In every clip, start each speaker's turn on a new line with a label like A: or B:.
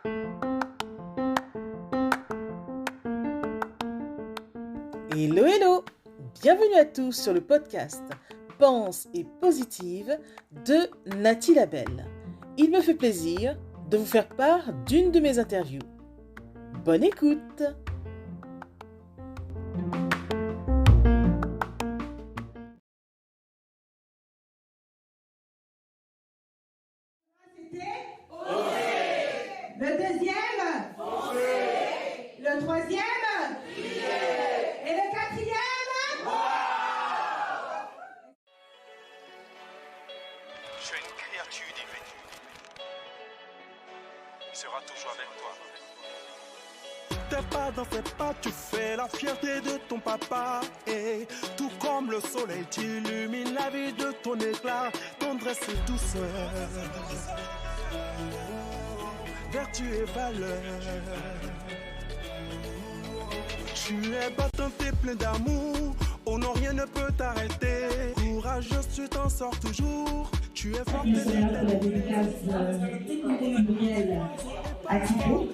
A: Hello, hello! Bienvenue à tous sur le podcast Pense et Positive de Nathy Labelle. Il me fait plaisir de vous faire part d'une de mes interviews. Bonne écoute!
B: Le deuxième, le troisième, et le quatrième.
C: Tu es une créature divine. Il sera toujours avec toi.
D: Tes pas dans ses pas, tu fais la fierté de ton papa. Et tout comme le soleil, tu illumines la vie de ton éclat, tendresse et douceur, vertu et valeur. Tu es battante et plein d'amour, au nom rien ne peut t'arrêter. Courageuse, tu t'en sors toujours, tu es forte et
E: pour la dédicace Gabriel à Thibaut,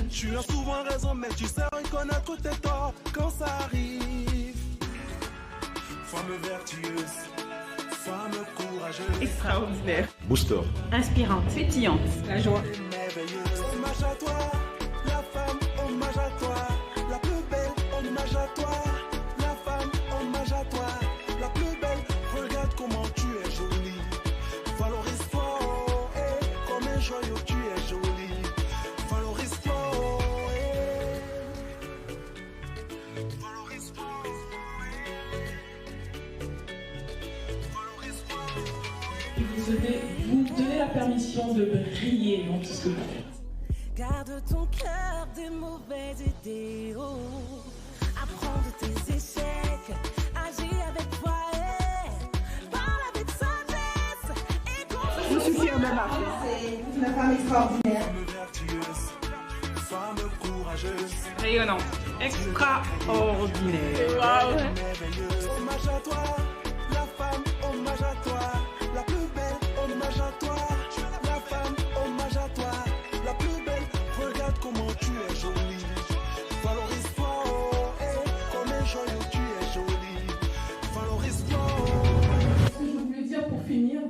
D: tu as souvent raison, mais tu sais reconnaître tes torts quand ça arrive. Femme vertueuse, femme courageuse,
F: Extraordinaire,
G: Booster.
F: inspirante, pétillante, la joie.
D: merveilleuse. Hommage à toi, la femme, hommage à toi, la plus belle, hommage à toi, la femme, hommage à toi, la plus belle. Regarde comment tu es jolie, valorise-toi, oh, eh, comme un joyau tu es jolie, valorise-toi, oh, eh. Valorise-toi, oh, eh. Valorise-toi, oh, eh.
E: vous devez vous donner la permission de briller dans tout ce que vous faites.
H: Garde ton cœur des mauvaises idées. Oh. Apprends de tes échecs. Agis avec foi et parle avec sagesse. Et
F: Je suis fière de ma fille.
B: C'est une femme extraordinaire.
D: Femme vertueuse, femme courageuse,
F: Rayonnante, extraordinaire. Waouh.
D: merveilleuse. Hommage à toi, la femme, hommage à toi, la plus belle, hommage à toi, la femme, hommage à toi, la plus belle. Regarde comment tu es jolie, valorise-toi, oh, eh, comme un joyau tu es jolie, valorise-toi, oh.
E: Ce que je voulais dire pour finir,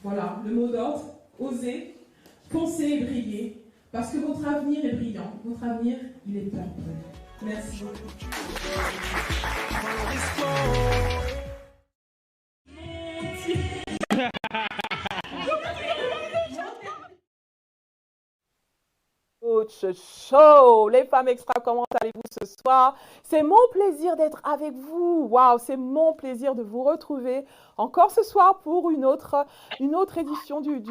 E: voilà, le mot d'ordre, oser, penser et briller, parce que votre avenir est brillant, votre avenir, il est purple. Merci beaucoup.
D: Valorise-toi, oh.
A: Coach Show, les femmes extra, comment allez-vous ce soir? C'est mon plaisir d'être avec vous. Waouh, c'est mon plaisir de vous retrouver encore ce soir pour une autre édition du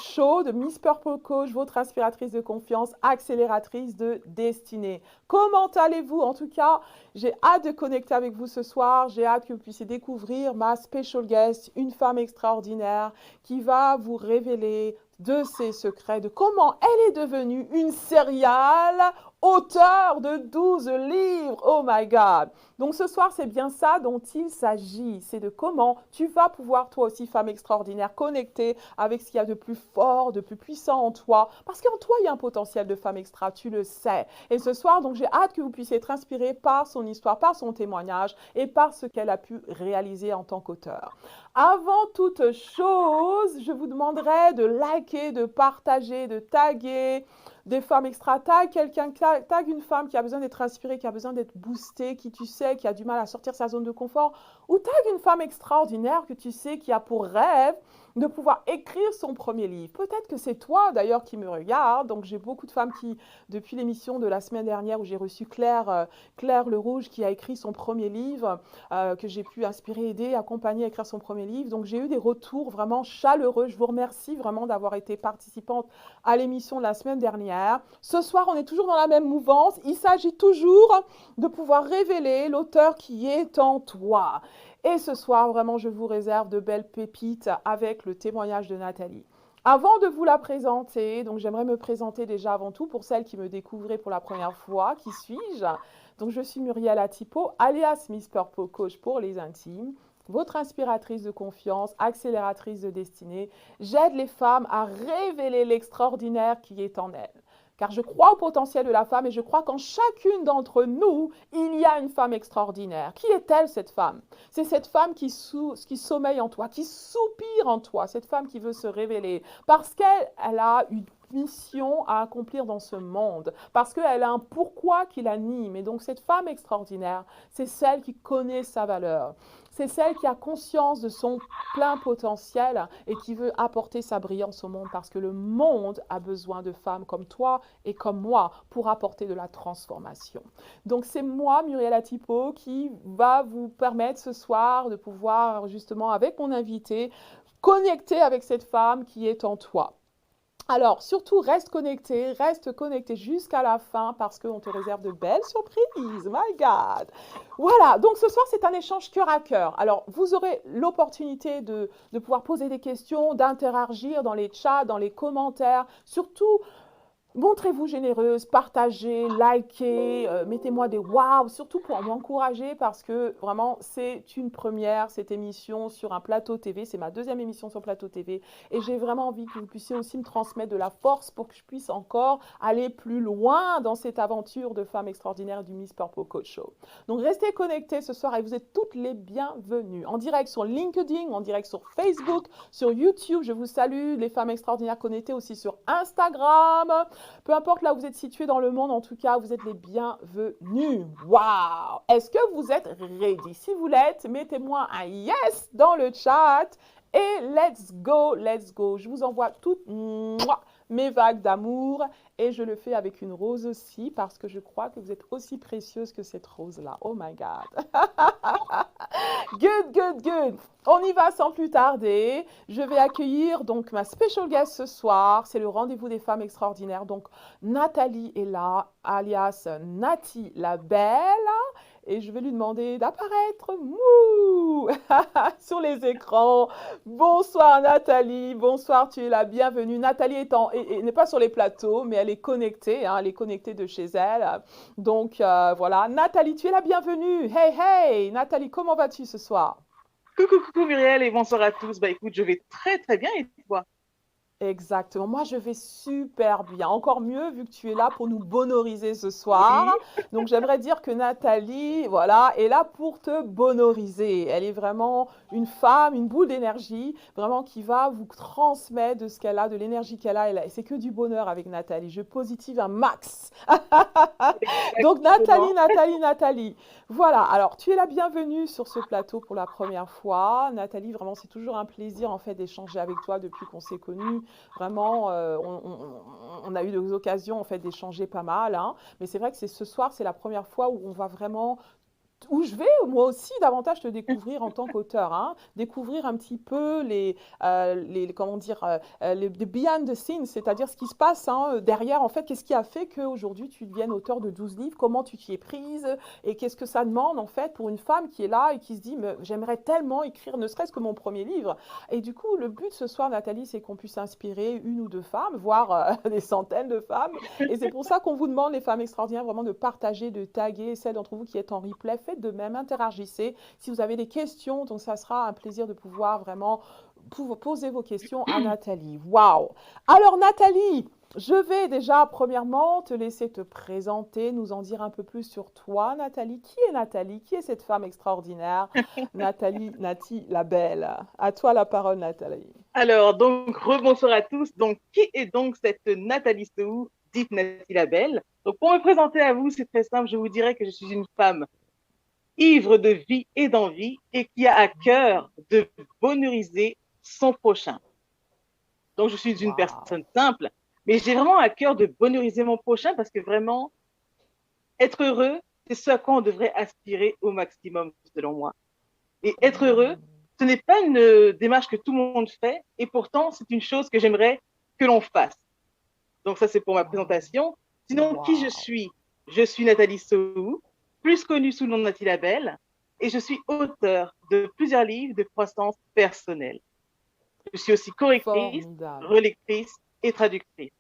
A: show de Miss Purple Coach, votre inspiratrice de confiance, accélératrice de destinée. Comment allez-vous? En tout cas, j'ai hâte de connecter avec vous ce soir. J'ai hâte que vous puissiez découvrir ma special guest, une femme extraordinaire qui va vous révéler de ses secrets, de comment elle est devenue une serial auteure de 12 livres. Oh my God! Donc ce soir, c'est bien ça dont il s'agit. C'est de comment tu vas pouvoir, toi aussi, femme extraordinaire, connecter avec ce qu'il y a de plus fort, de plus puissant en toi. Parce qu'en toi, il y a un potentiel de femme extra, tu le sais. Et ce soir, donc, j'ai hâte que vous puissiez être inspiré par son histoire, par son témoignage et par ce qu'elle a pu réaliser en tant qu'auteur. Avant toute chose, je vous demanderai de liker, de partager, de taguer des femmes extra. Tag quelqu'un, tag une femme qui a besoin d'être inspirée, qui a besoin d'être boostée, qui tu sais, qui a du mal à sortir de sa zone de confort. Ou tag une femme extraordinaire que tu sais qui a pour rêve de pouvoir écrire son premier livre. Peut-être que c'est toi d'ailleurs qui me regarde. Donc j'ai beaucoup de femmes qui, depuis l'émission de la semaine dernière où j'ai reçu Claire Le Rouge qui a écrit son premier livre, que j'ai pu inspirer, aider, accompagner à écrire son premier livre. Donc j'ai eu des retours vraiment chaleureux. Je vous remercie vraiment d'avoir été participante à l'émission de la semaine dernière. Ce soir, on est toujours dans la même mouvance. Il s'agit toujours de pouvoir révéler l'auteur qui est en toi. Et ce soir, vraiment, je vous réserve de belles pépites avec le témoignage de Nathalie. Avant de vous la présenter, donc j'aimerais me présenter déjà avant tout pour celles qui me découvraient pour la première fois. Qui suis-je? Donc je suis Muriel Atipo, alias Miss Purple Coach pour les intimes. votre inspiratrice de confiance, accélératrice de destinée. J'aide les femmes à révéler l'extraordinaire qui est en elles. Car je crois au potentiel de la femme et je crois qu'en chacune d'entre nous, il y a une femme extraordinaire. Qui est-elle, cette femme? C'est cette femme qui sommeille en toi, qui soupire en toi, cette femme qui veut se révéler parce qu'elle a une mission à accomplir dans ce monde, parce qu'elle a un pourquoi qui l'anime. Et donc cette femme extraordinaire, c'est celle qui connaît sa valeur. C'est celle qui a conscience de son plein potentiel et qui veut apporter sa brillance au monde parce que le monde a besoin de femmes comme toi et comme moi pour apporter de la transformation. Donc c'est moi, Muriel Atipo, qui va vous permettre ce soir de pouvoir justement avec mon invité connecter avec cette femme qui est en toi. Alors, surtout, reste connecté jusqu'à la fin parce qu'on te réserve de belles surprises. My God! Voilà, donc ce soir, c'est un échange cœur à cœur. Alors, vous aurez l'opportunité de pouvoir poser des questions, d'interagir dans les chats, dans les commentaires. Surtout, montrez-vous généreuse, partagez, likez, mettez-moi des waouh, surtout pour m'encourager parce que vraiment c'est une première cette émission sur un plateau TV, c'est ma deuxième émission sur plateau TV et j'ai vraiment envie que vous puissiez aussi me transmettre de la force pour que je puisse encore aller plus loin dans cette aventure de femme extraordinaire du Miss Purple Coach Show. Donc restez connectés ce soir et vous êtes toutes les bienvenues en direct sur LinkedIn, en direct sur Facebook, sur YouTube, je vous salue, les femmes extraordinaires connectées aussi sur Instagram. Peu importe là où vous êtes situé dans le monde, en tout cas, vous êtes les bienvenus. Waouh! Est-ce que vous êtes ready? Si vous l'êtes, mettez-moi un yes dans le chat et let's go, let's go. Je vous envoie toutes mes vagues d'amour et je le fais avec une rose aussi parce que je crois que vous êtes aussi précieuse que cette rose-là. Oh my God! Good, good, good. On y va sans plus tarder. Je vais accueillir donc ma special guest ce soir. C'est le rendez-vous des femmes extraordinaires. Donc Nathalie est là, alias Nati la Belle. Et je vais lui demander d'apparaître sur les écrans. Bonsoir Nathalie, bonsoir, tu es la bienvenue. Nathalie n'est pas sur les plateaux, mais elle est connectée, elle est connectée de chez elle. Donc voilà, Nathalie, tu es la bienvenue. Hey, hey, Nathalie, comment vas-tu ce soir?
G: Coucou Muriel et bonsoir à tous. Bah écoute, je vais très très bien et toi?
A: Exactement. Moi, je vais super bien. Encore mieux, vu que tu es là pour nous bonhoriser ce soir. Donc, j'aimerais dire que Nathalie, voilà, est là pour te bonhoriser. Elle est vraiment une femme, une boule d'énergie, vraiment qui va vous transmettre de ce qu'elle a, de l'énergie qu'elle a. Et c'est que du bonheur avec Nathalie. Je positive un max. Donc, Nathalie. Voilà. Alors, tu es la bienvenue sur ce plateau pour la première fois. Nathalie, vraiment, c'est toujours un plaisir, en fait, d'échanger avec toi depuis qu'on s'est connus. Vraiment, on a eu des occasions en fait d'échanger pas mal, hein. Mais c'est vrai que ce soir, c'est la première fois où on va vraiment où je vais moi aussi davantage te découvrir en tant qu'auteur, hein, découvrir un petit peu les comment dire, les behind the scenes, c'est-à-dire ce qui se passe derrière, en fait, qu'est-ce qui a fait qu'aujourd'hui tu deviennes auteur de 12 livres, comment tu t'y es prise et qu'est-ce que ça demande en fait pour une femme qui est là et qui se dit j'aimerais tellement écrire ne serait-ce que mon premier livre. Et du coup, le but ce soir, Nathalie, c'est qu'on puisse inspirer une ou deux femmes, voire des centaines de femmes. Et c'est pour ça qu'on vous demande, les femmes extraordinaires, vraiment de partager, de taguer celles d'entre vous qui êtes en replay. Faites de même, interagissez. Si vous avez des questions, donc ça sera un plaisir de pouvoir vraiment poser vos questions à Nathalie. Waouh! Alors Nathalie, je vais déjà premièrement te laisser te présenter, nous en dire un peu plus sur toi, Nathalie. Qui est Nathalie? Qui est cette femme extraordinaire? Nati la Belle. À toi la parole, Nathalie.
G: Alors, donc, rebonsoir à tous. Donc, qui est donc cette Nathalie Sow, dite Nati la Belle? Donc, pour me présenter à vous, c'est très simple. Je vous dirais que je suis une femme ivre de vie et d'envie et qui a à cœur de bonheuriser son prochain. Donc, je suis une personne simple, mais j'ai vraiment à cœur de bonheuriser mon prochain parce que vraiment, être heureux, c'est ce à quoi on devrait aspirer au maximum, selon moi. Et être heureux, ce n'est pas une démarche que tout le monde fait et pourtant, c'est une chose que j'aimerais que l'on fasse. Donc, ça, c'est pour ma présentation. Sinon, qui je suis? Je suis Nathalie Sow, plus connue sous le nom de Nati la Belle, et je suis auteure de plusieurs livres de croissance personnelle. Je suis aussi correctrice, relectrice et traductrice.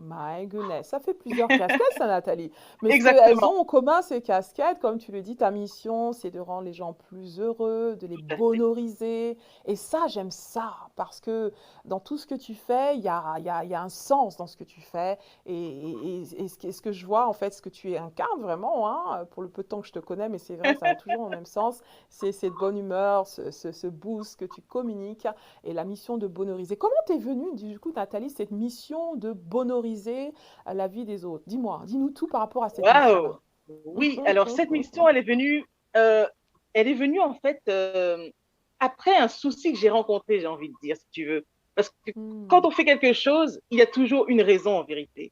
A: My goodness, ça fait plusieurs casquettes, ça, Nathalie. Mais ce qu'elles
G: Exactement,
A: ont en commun, ces casquettes, comme tu le dis, ta mission, c'est de rendre les gens plus heureux, de les
G: tout à fait.
A: bonoriser. Et ça, j'aime ça, parce que dans tout ce que tu fais, il y a un sens dans ce que tu fais. Et ce que je vois, en fait, ce que tu incarnes vraiment, hein, pour le peu de temps que je te connais, mais c'est vrai, ça va toujours dans le même sens, c'est cette bonne humeur, ce boost que tu communiques et la mission de bonoriser. Comment t'es venue, du coup, Nathalie, cette mission de bonoriser la vie des autres? Dis-moi, dis-nous tout par rapport à cette
G: Waouh!
A: mission-là.
G: Oui, alors cette mission, euh, elle est venue en fait après un souci que j'ai rencontré, j'ai envie de dire, si tu veux. Parce que quand
A: Hmm,
G: on fait quelque chose, il y a toujours une raison en vérité.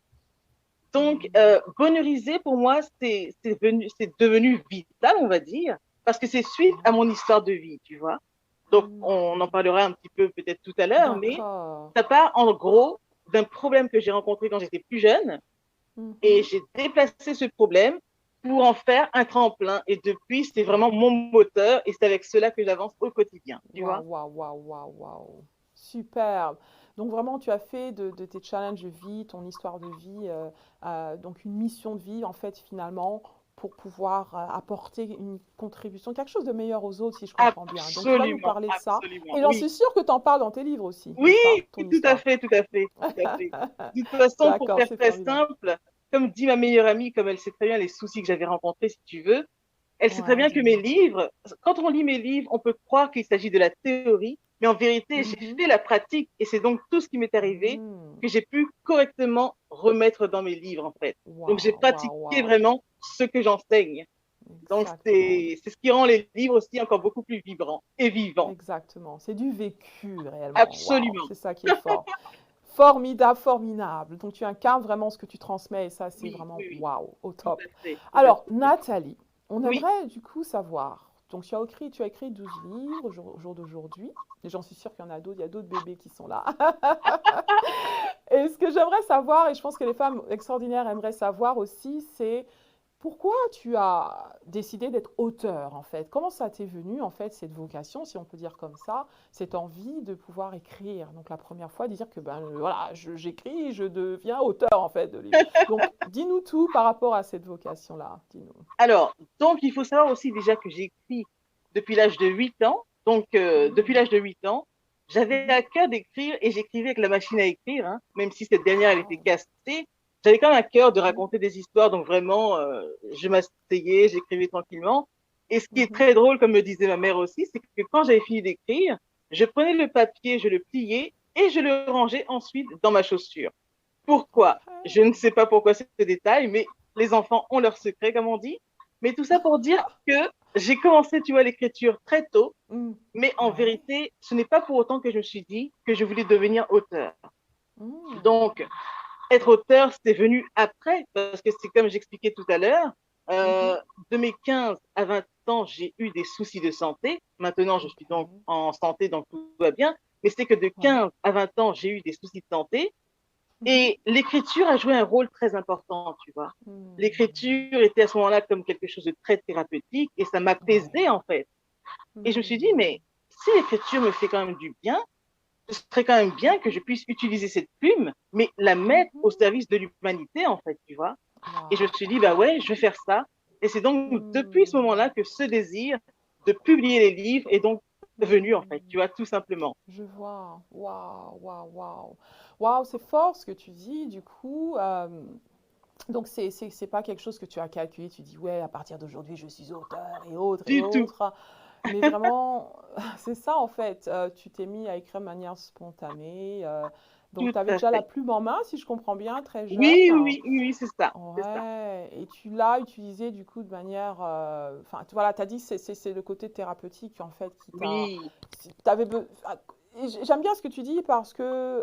G: Donc,
A: hmm,
G: bonheuriser pour moi, c'est devenu vital, on va dire, parce que c'est suite à mon histoire de vie, tu vois. Donc, on en
A: hmm.
G: parlera un petit peu peut-être tout à l'heure, mais
A: D'accord.
G: ça part en gros d'un problème que j'ai rencontré quand j'étais plus jeune et
A: Mhm.
G: j'ai déplacé ce problème pour en faire un tremplin. Et depuis, c'est vraiment mon moteur et c'est avec cela que j'avance au quotidien, tu
A: Waouh,
G: vois.
A: waouh, waouh, waouh, waouh. Superbe. Donc vraiment, tu as fait de tes challenges de vie, ton histoire de vie, donc une mission de vie, en fait, finalement, pour pouvoir apporter une contribution, quelque chose de meillure aux autres, si je comprends bien. Donc tu vas nous
G: Absolument,
A: parler de ça.
G: absolument.
A: Et j'en
G: Oui,
A: suis sûre que tu en parles dans tes livres aussi,
G: oui,
A: n'est-ce pas? Ton
G: tout à
A: histoire.
G: fait, tout à fait, tout à fait. De toute façon, pour
A: D'accord,
G: faire
A: c'est
G: très
A: formidable.
G: simple, comme dit ma meilleure amie, comme elle sait très bien les soucis que j'avais rencontrés, si tu veux, elle sait très
A: Ouais,
G: bien que mes
A: dis-moi.
G: livres, quand on lit mes livres, on peut croire qu'il s'agit de la théorie, mais en vérité, j'ai
A: Mhm.
G: fait la pratique et c'est donc tout ce qui m'est arrivé
A: Mhm.
G: que j'ai pu correctement remettre dans mes livres, en fait. Donc, j'ai
A: Waouh, waouh,
G: pratiqué
A: waouh.
G: vraiment ce que j'enseigne. Donc,
A: Exactement.
G: c'est ce qui rend les livres aussi encore beaucoup plus vibrants et vivants.
A: Exactement. C'est du vécu réellement. Waouh,
G: Absolument.
A: c'est ça qui est fort. Formidable, formidable. Donc tu incarnes vraiment ce que tu transmets et ça, c'est
G: Oui,
A: vraiment
G: oui, oui,
A: waouh, au
G: tout
A: top.
G: à fait, tout à
A: Alors,
G: fait.
A: Nathalie, on
G: Oui,
A: aimerait du coup savoir. Donc tu as écrit 12 livres au jour d'aujourd'hui. Et j'en suis sûre qu'il y en a d'autres, il y a d'autres bébés qui sont là. Et ce que j'aimerais savoir, et je pense que les femmes extraordinaires aimeraient savoir aussi, c'est pourquoi tu as décidé d'être auteur, en fait? Comment ça t'est venu, en fait, cette vocation, si on peut dire comme ça, cette envie de pouvoir écrire? Donc, la première fois, dire que, ben, voilà, j'écris, je deviens auteur, en fait, de livres. Donc, dis-nous tout par rapport à cette vocation-là. Dis-nous.
G: alors, donc il faut savoir aussi déjà que j'ai écrit depuis l'âge de 8 ans. Donc, depuis
A: Mhm,
G: l'âge de 8 ans, j'avais
A: mhm.
G: à cœur d'écrire et j'écrivais avec la machine à écrire, hein, même si cette dernière, elle était
A: Wow.
G: cassée. J'avais quand même à cœur de
A: Mhm,
G: raconter des histoires, donc vraiment, je m'asseyais, j'écrivais tranquillement. Et ce qui est
A: mhm.
G: très drôle, comme me disait ma mère aussi, c'est que quand j'avais fini d'écrire, je prenais le papier, je le pliais et je le rangeais ensuite dans ma chaussure. Pourquoi?
A: OK.
G: Je ne sais pas pourquoi ce détail, mais les enfants ont leurs secrets, comme on dit. Mais tout ça pour dire que j'ai commencé, tu vois, l'écriture très tôt,
A: Mm.
G: mais en
A: Ouais.
G: vérité, ce n'est pas pour autant que je me suis dit que je voulais devenir auteur.
A: Mm.
G: Donc, être auteur, c'est venu après, parce que c'est comme j'expliquais tout à l'heure,
A: Mhm.
G: de mes 15 à 20 ans, j'ai eu des soucis de santé. Maintenant, je suis donc
A: OK.
G: en santé, donc tout va bien. Mais c'est que de
A: Ouais.
G: 15 à 20 ans, j'ai eu des soucis de santé.
A: Mhm.
G: Et l'écriture a joué un rôle très important, tu vois.
A: Mm.
G: L'écriture était à ce moment-là comme quelque chose de très thérapeutique et ça
A: Ouais.
G: m'apaisait en fait. Et je me suis dit,
A: Mm.
G: mais si l'écriture me fait quand même du bien, ce serait quand même bien que je puisse utiliser cette plume, mais la mettre au
A: Mhm.
G: service de l'humanité en fait, tu vois. Et je me
A: Waouh.
G: suis dit, bah ouais, je vais faire ça. Et c'est donc depuis ce moment-là
A: Hmm.
G: que ce désir de publier les livres est donc venu en fait, tu
A: Hmm.
G: vois, tout simplement.
A: Je vois. Waouh, waouh, waouh. Waouh, c'est fort ce que tu dis. Du coup, donc c'est pas quelque chose que tu as calculé. Tu dis, ouais, à partir d'aujourd'hui, je suis auteur et autres et
G: Du tout.
A: autres. Mais vraiment, c'est ça en fait. Tu t'es mis à écrire de manière spontanée. Donc,
G: Tout
A: tu avais
G: à
A: déjà la
G: fait.
A: plume en main, si je comprends bien, très jeune.
G: Oui, oui, oui, oui, c'est ça, c'est ça.
A: Ouais, et tu l'as utilisé du coup de manière. Enfin, voilà, tu as dit c'est le côté thérapeutique en fait qui t'a.
G: Oui,
A: J'aime bien ce que tu dis parce que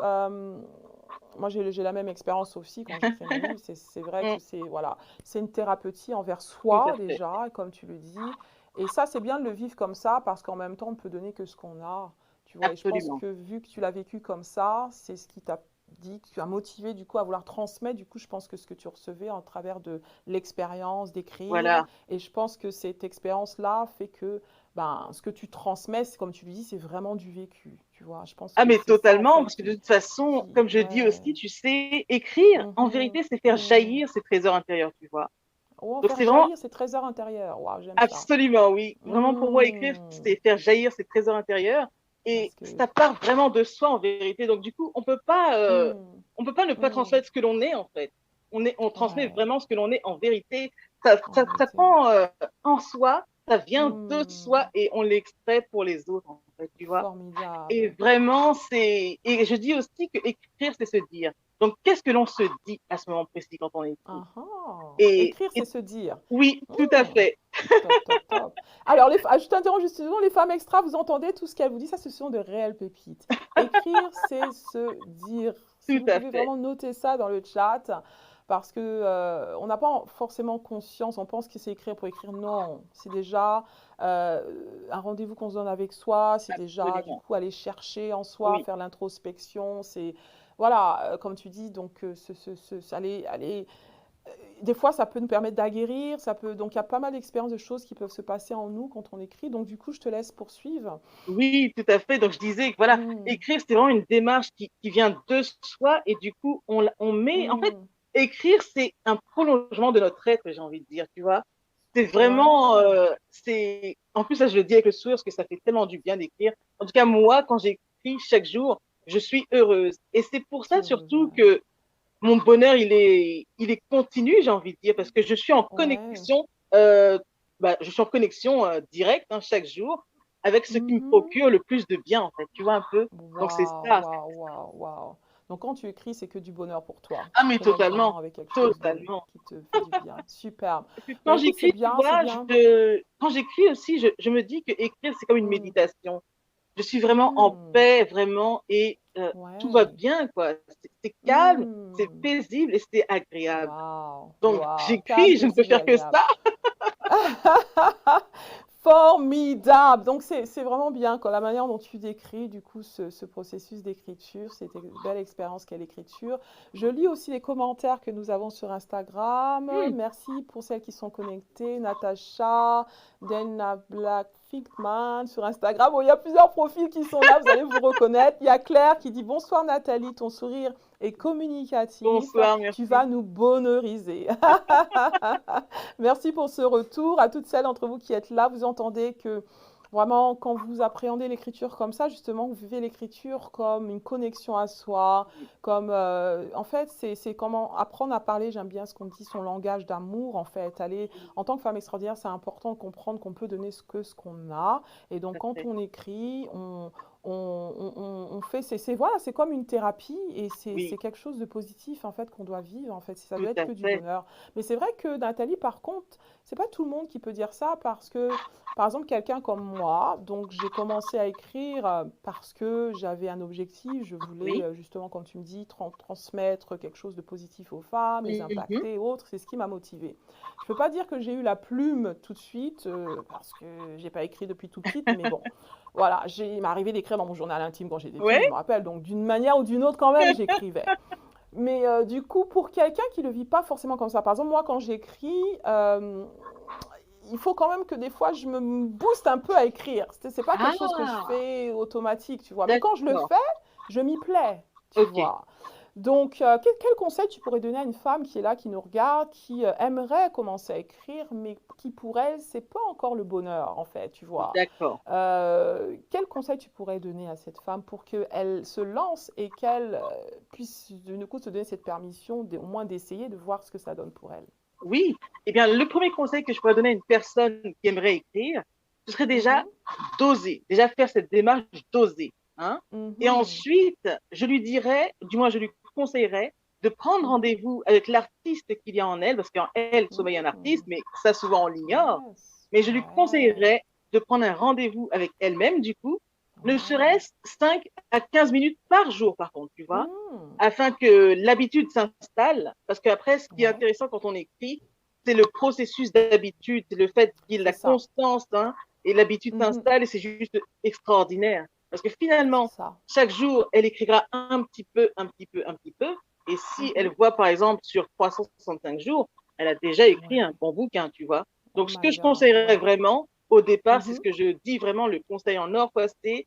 A: moi j'ai la même expérience aussi quand j'écris mes livres. C'est vrai
G: mm,
A: que c'est voilà, c'est une thérapeutie envers
G: tout à
A: soi
G: fait.
A: déjà, comme tu le dis. Et ça, c'est bien de le vivre comme ça parce qu'en même temps, on peut donner que ce qu'on a. Tu vois, et je pense
G: Absolument.
A: que vu que tu l'as vécu comme ça, c'est ce qui t'a dit, que tu as motivé du coup à vouloir transmettre. Du coup, je pense que ce que tu recevais en travers de l'expérience d'écrire.
G: Voilà,
A: Et je pense que cette expérience-là fait que ben, ce que tu transmets, c'est comme tu le dis, c'est vraiment du vécu, tu vois. Je pense
G: Ah,
A: que
G: mais
A: c'est ça, en
G: totalement,
A: fait,
G: parce que de toute façon,
A: qui...
G: comme je dis
A: Ouais.
G: aussi, tu sais, écrire, en
A: Mhm,
G: vérité, c'est faire
A: mhm.
G: jaillir ses trésors intérieurs, tu vois.
A: Oh,
G: Donc,
A: faire
G: c'est vraiment
A: jaillir ses trésors intérieurs. Waouh, j'aime ça.
G: absolument, oui. Vraiment, pour moi, écrire,
A: Hmm,
G: c'est faire jaillir ses trésors intérieurs. Et
A: parce que...
G: ça part vraiment de soi, en vérité. Donc, du coup,
A: hmm,
G: on peut pas ne pas
A: hmm.
G: transmettre ce que l'on est, en fait. On transmet
A: Ouais,
G: vraiment ce que l'on est en vérité.
A: en
G: Ça
A: vérité.
G: prend en soi, ça vient de soi
A: Hmm,
G: et on l'extrait pour les autres, en fait, tu vois. Et
A: formidable.
G: vraiment, et je dis aussi que écrire, c'est se dire. Donc, qu'est-ce que l'on se dit à ce moment précis quand on écrit?
A: Ah, ah. Écrire, c'est
G: Et
A: se dire.
G: oui, tout à
A: Hmm,
G: fait.
A: top, top, top. Alors, je t'interromps juste une seconde, les femmes extra, vous entendez tout ce qu'elles vous disent, ça, ce sont de réelles pépites. Écrire, c'est se dire. Si
G: Tout
A: vous
G: à
A: pouvez
G: fait.
A: vraiment noter ça dans le chat, parce que on n'a pas forcément conscience, on pense que c'est écrire pour écrire. Non, c'est déjà un rendez-vous qu'on se donne avec soi, c'est déjà du
G: Absolument.
A: coup aller chercher en soi,
G: Oui,
A: faire l'introspection, c'est voilà, comme tu dis, donc aller des fois, ça peut nous permettre d'aguerrir, ça peut donc il y a pas mal d'expériences de choses qui peuvent se passer en nous quand on écrit. Donc du coup, je te laisse poursuivre.
G: oui, tout à fait. Donc, je disais que voilà,
A: Mmh,
G: écrire, c'est vraiment une démarche qui vient de soi et du coup, on met, en fait,
A: mmh,
G: écrire, c'est un prolongement de notre être, j'ai envie de dire, tu vois. C'est vraiment,
A: ouais,
G: en plus, ça, je le dis avec le sourire parce que ça fait tellement du bien d'écrire. En tout cas, moi, quand j'écris chaque jour, je suis heureuse. Et c'est pour
A: tu es
G: ça
A: heureuse,
G: surtout
A: ouais.
G: que mon bonheur, il est continu, j'ai envie de dire, parce que je suis en
A: Ouais.
G: connexion, je suis en connexion directe hein, chaque jour avec ce qui me
A: Mhm.
G: procure le plus de bien, en fait. Tu vois un peu? Donc c'est
A: Waouh,
G: ça.
A: waouh, waouh, waouh. Donc quand tu écris, c'est que du bonheur pour toi.
G: Ah,
A: Tu te
G: mais
A: connectes vraiment
G: totalement,
A: avec quelque chose de
G: totalement.
A: qui te fait du bien. Superbe.
G: Et puis
A: Ben
G: quand
A: écoute, c'est
G: j'écris, tu
A: bien, c'est
G: vois,
A: bien.
G: quand j'écris aussi, je me dis que écrire, c'est comme une
A: Hmm,
G: méditation. Je suis vraiment en
A: hmm,
G: paix, vraiment, et tout va
A: ouais.
G: bien, quoi. C'est calme, c'est
A: Hmm,
G: paisible et c'est agréable.
A: waouh,
G: Donc
A: waouh. Calme,
G: j'écris, je ne peux
A: paisible et
G: faire que
A: agréable.
G: ça.
A: Formidable! Donc c'est vraiment bien quand la manière dont tu décris du coup ce processus d'écriture, cette belle expérience qu'est l'écriture. Je lis aussi les commentaires que nous avons sur Instagram.
G: Hmm.
A: Merci pour celles qui sont connectées. Natacha, Delna Black Figman sur Instagram. Bon, il y a plusieurs profils qui sont là, vous allez vous reconnaître. Il y a Claire qui dit bonsoir Nathalie, ton sourire est communicatif.
G: Bonsoir,
A: Tu
G: merci.
A: vas nous bonheuriser. Merci pour ce retour. À toutes celles d'entre vous qui êtes là, vous entendez que vraiment, quand vous appréhendez l'écriture comme ça, justement, vous vivez l'écriture comme une connexion à soi, comme, en fait, c'est comment apprendre à parler, j'aime bien ce qu'on dit, son langage d'amour, en fait. Aller, en tant que femme extraordinaire, c'est important de comprendre qu'on peut donner ce qu'on a. Et donc, quand on écrit, on fait, voilà, c'est comme une thérapie et
G: Oui,
A: c'est quelque chose de positif, en fait, qu'on doit vivre, en fait. Ça
G: tout
A: doit être
G: à
A: que du
G: fait.
A: bonheur. Mais c'est vrai que Nathalie, par contre, c'est pas tout le monde qui peut dire ça parce que, par exemple, quelqu'un comme moi, donc j'ai commencé à écrire parce que j'avais un objectif, je voulais
G: Oui.
A: justement, comme tu me dis, transmettre quelque chose de positif aux femmes, les
G: Mhm.
A: impacter, autres, c'est ce qui m'a motivée. Je peux pas dire que j'ai eu la plume tout de suite parce que j'ai pas écrit depuis tout petite, mais bon, voilà, il m'est arrivé d'écrire dans mon journal intime quand j'étais petite, je
G: Ouais.
A: me rappelle, donc d'une manière ou d'une autre quand même, j'écrivais. Mais du coup, pour quelqu'un qui ne le vit pas forcément comme ça, par exemple, moi, quand j'écris, il faut quand même que des fois, je me booste un peu à écrire. C'est pas quelque chose que je
G: Ah,
A: fais automatique, tu vois. Mais quand je le
G: d'accord.
A: fais, je m'y plais, tu
G: Ok.
A: vois. Donc, quel conseil tu pourrais donner à une femme qui est là, qui nous regarde, qui aimerait commencer à écrire, mais qui pour elle, c'est pas encore le bonheur, en fait, tu vois.
G: D'accord.
A: Quel conseil tu pourrais donner à cette femme pour qu'elle se lance et qu'elle puisse de coup se donner cette permission au moins d'essayer de voir ce que ça donne pour elle?
G: Oui. Eh bien, le premier conseil que je pourrais donner à une personne qui aimerait écrire, ce serait déjà
A: Mhm,
G: d'oser, déjà faire cette démarche d'oser. Hein? Et
A: mhm,
G: ensuite, je lui dirais, du moins, je lui conseillerais de prendre
A: mhm,
G: rendez-vous avec l'artiste qu'il y a en elle, parce qu'en elle sommeille un artiste,
A: mhm.
G: mais ça, souvent, on l'ignore.
A: Yes,
G: Mais je lui
A: ouais,
G: conseillerais de prendre un rendez-vous avec elle-même, du coup, ne
A: ouais.
G: serait-ce 5 à 15 minutes par jour, par contre, tu vois,
A: Mhm,
G: afin que l'habitude s'installe. Parce qu'après, ce qui est
A: ouais,
G: intéressant quand on écrit, c'est le processus d'habitude, c'est le fait qu'il y ait
A: c'est
G: la
A: ça.
G: constance, hein, et l'habitude
A: Mhm,
G: s'installe et c'est juste extraordinaire. Parce que
A: c'est
G: finalement,
A: ça.
G: chaque jour, elle écrira un petit peu, un petit peu, un petit peu. Et si elle
A: Mhm,
G: voit, par exemple, sur 365 jours, elle a déjà écrit un
A: ouais.
G: bon bouquin, tu vois.
A: Oh
G: Donc, ce
A: my
G: que je
A: God,
G: conseillerais
A: ouais.
G: vraiment au départ, c'est
A: Mhm.
G: ce que je dis vraiment, le conseil en or, quoi, c'est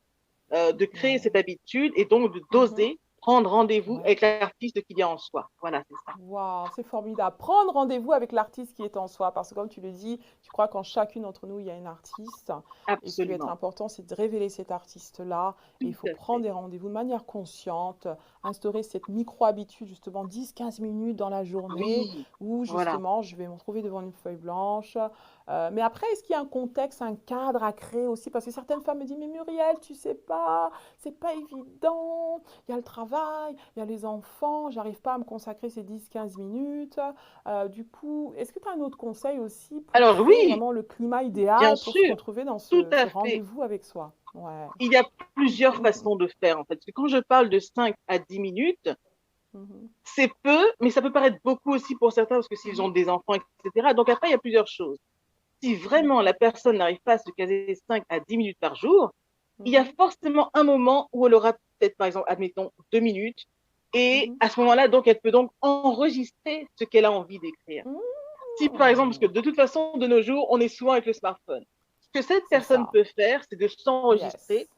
G: de créer
A: Ouais.
G: cette habitude et donc
A: Mhm.
G: d'oser prendre rendez-vous
A: Ouais.
G: avec l'artiste qu'il y a en soi. Voilà, c'est ça.
A: Waouh, c'est formidable. Prendre rendez-vous avec l'artiste qui est en soi, parce que comme tu le dis, je crois qu'en chacune d'entre nous, il y a une artiste. Et ce qui va être
G: Absolument.
A: important, c'est de révéler cet artiste-là. Et il
G: Tout
A: faut
G: à
A: prendre
G: fait.
A: des rendez-vous de manière consciente, instaurer cette micro-habitude, justement 10-15 minutes dans la journée,
G: Oui,
A: où
G: voilà.
A: justement, je vais me retrouver devant une feuille blanche. Mais après, est-ce qu'il y a un contexte, un cadre à créer aussi? Parce que certaines femmes me disent, mais Muriel, tu sais pas, c'est pas évident. Il y a le travail, il y a les enfants, j'arrive pas à me consacrer ces 10-15 minutes. Du coup, est-ce que tu as un autre conseil aussi pour
G: Alors
A: créer
G: oui,
A: vraiment le climat
G: bien
A: idéal pour se
G: sûr,
A: retrouver dans
G: tout
A: ce
G: à fait.
A: rendez-vous avec soi? Ouais.
G: Il y a plusieurs façons de faire, en fait. Parce que quand je parle de 5 à 10 minutes,
A: Mhm.
G: c'est peu, mais ça peut paraître beaucoup aussi pour certains parce que s'ils ont des enfants, etc. Donc après, il y a plusieurs choses. Si vraiment
A: Mhm.
G: la personne n'arrive pas à se caser 5 à 10 minutes par jour, il y a
A: Mhm.
G: forcément un moment où elle aura peut-être, par exemple, admettons, 2 minutes. Et
A: Mhm.
G: à ce moment-là, donc, elle peut donc enregistrer ce qu'elle a envie d'écrire. Si, par exemple, parce que
A: Mhm.
G: de toute façon, de nos jours, on est souvent avec le smartphone. Ce que cette
A: C'est
G: personne
A: ça.
G: peut faire, c'est de s'enregistrer
A: Yes.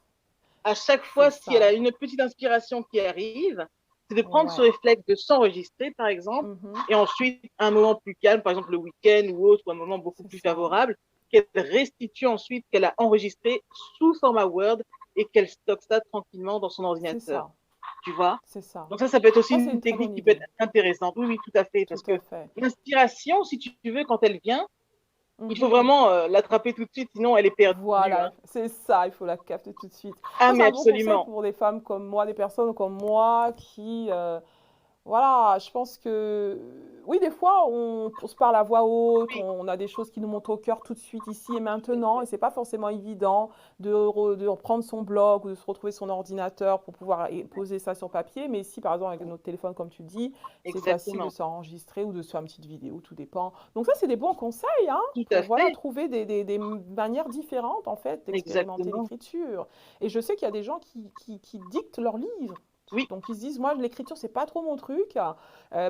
G: à chaque
A: C'est
G: fois, si elle
A: ça.
G: a une petite inspiration qui arrive, c'est de prendre ce
A: Ouais.
G: réflexe de s'enregistrer, par exemple,
A: Mhm.
G: et ensuite, un moment plus calme, par exemple le week-end ou autre, ou un moment beaucoup
A: C'est
G: plus
A: ça.
G: favorable, qu'elle restitue ensuite, qu'elle a enregistré sous format Word et qu'elle stocke ça tranquillement dans son
A: C'est
G: ordinateur.
A: ça.
G: Tu vois?
A: C'est ça.
G: Donc ça peut être aussi
A: Ça, c'est
G: une
A: une très
G: technique
A: bonne
G: qui peut être
A: idée.
G: intéressante. Oui, oui, tout à fait,
A: Tout
G: parce que
A: à fait.
G: l'inspiration, si tu veux, quand elle vient, il faut
A: Mhm.
G: vraiment l'attraper tout de suite, sinon elle est perdue.
A: Voilà,
G: Hein.
A: c'est ça, il faut la capter tout de suite.
G: Ah,
A: Ça, c'est
G: mais
A: un bon conseil
G: absolument.
A: pour des femmes comme moi, des personnes comme moi qui, voilà, je pense que oui, des fois, on se parle à voix haute,
G: Oui,
A: on a des choses qui nous montent au cœur tout de suite, ici et
G: tout à
A: maintenant, et
G: fait.
A: c'est pas forcément évident de reprendre son blog ou de se retrouver son ordinateur pour pouvoir poser ça sur papier. Mais ici, par exemple, avec notre téléphone, comme tu dis, c'est facile de
G: Exactement.
A: s'enregistrer ou de se faire une petite vidéo, tout dépend. Donc ça, c'est des bons conseils, hein,
G: Tout à
A: pour voilà,
G: fait.
A: trouver des manières différentes, en fait, d'expérimenter
G: Exactement.
A: l'écriture. Et je sais qu'il y a des gens qui dictent leurs livres.
G: Oui,
A: Donc ils se disent, moi, l'écriture, c'est pas trop mon truc.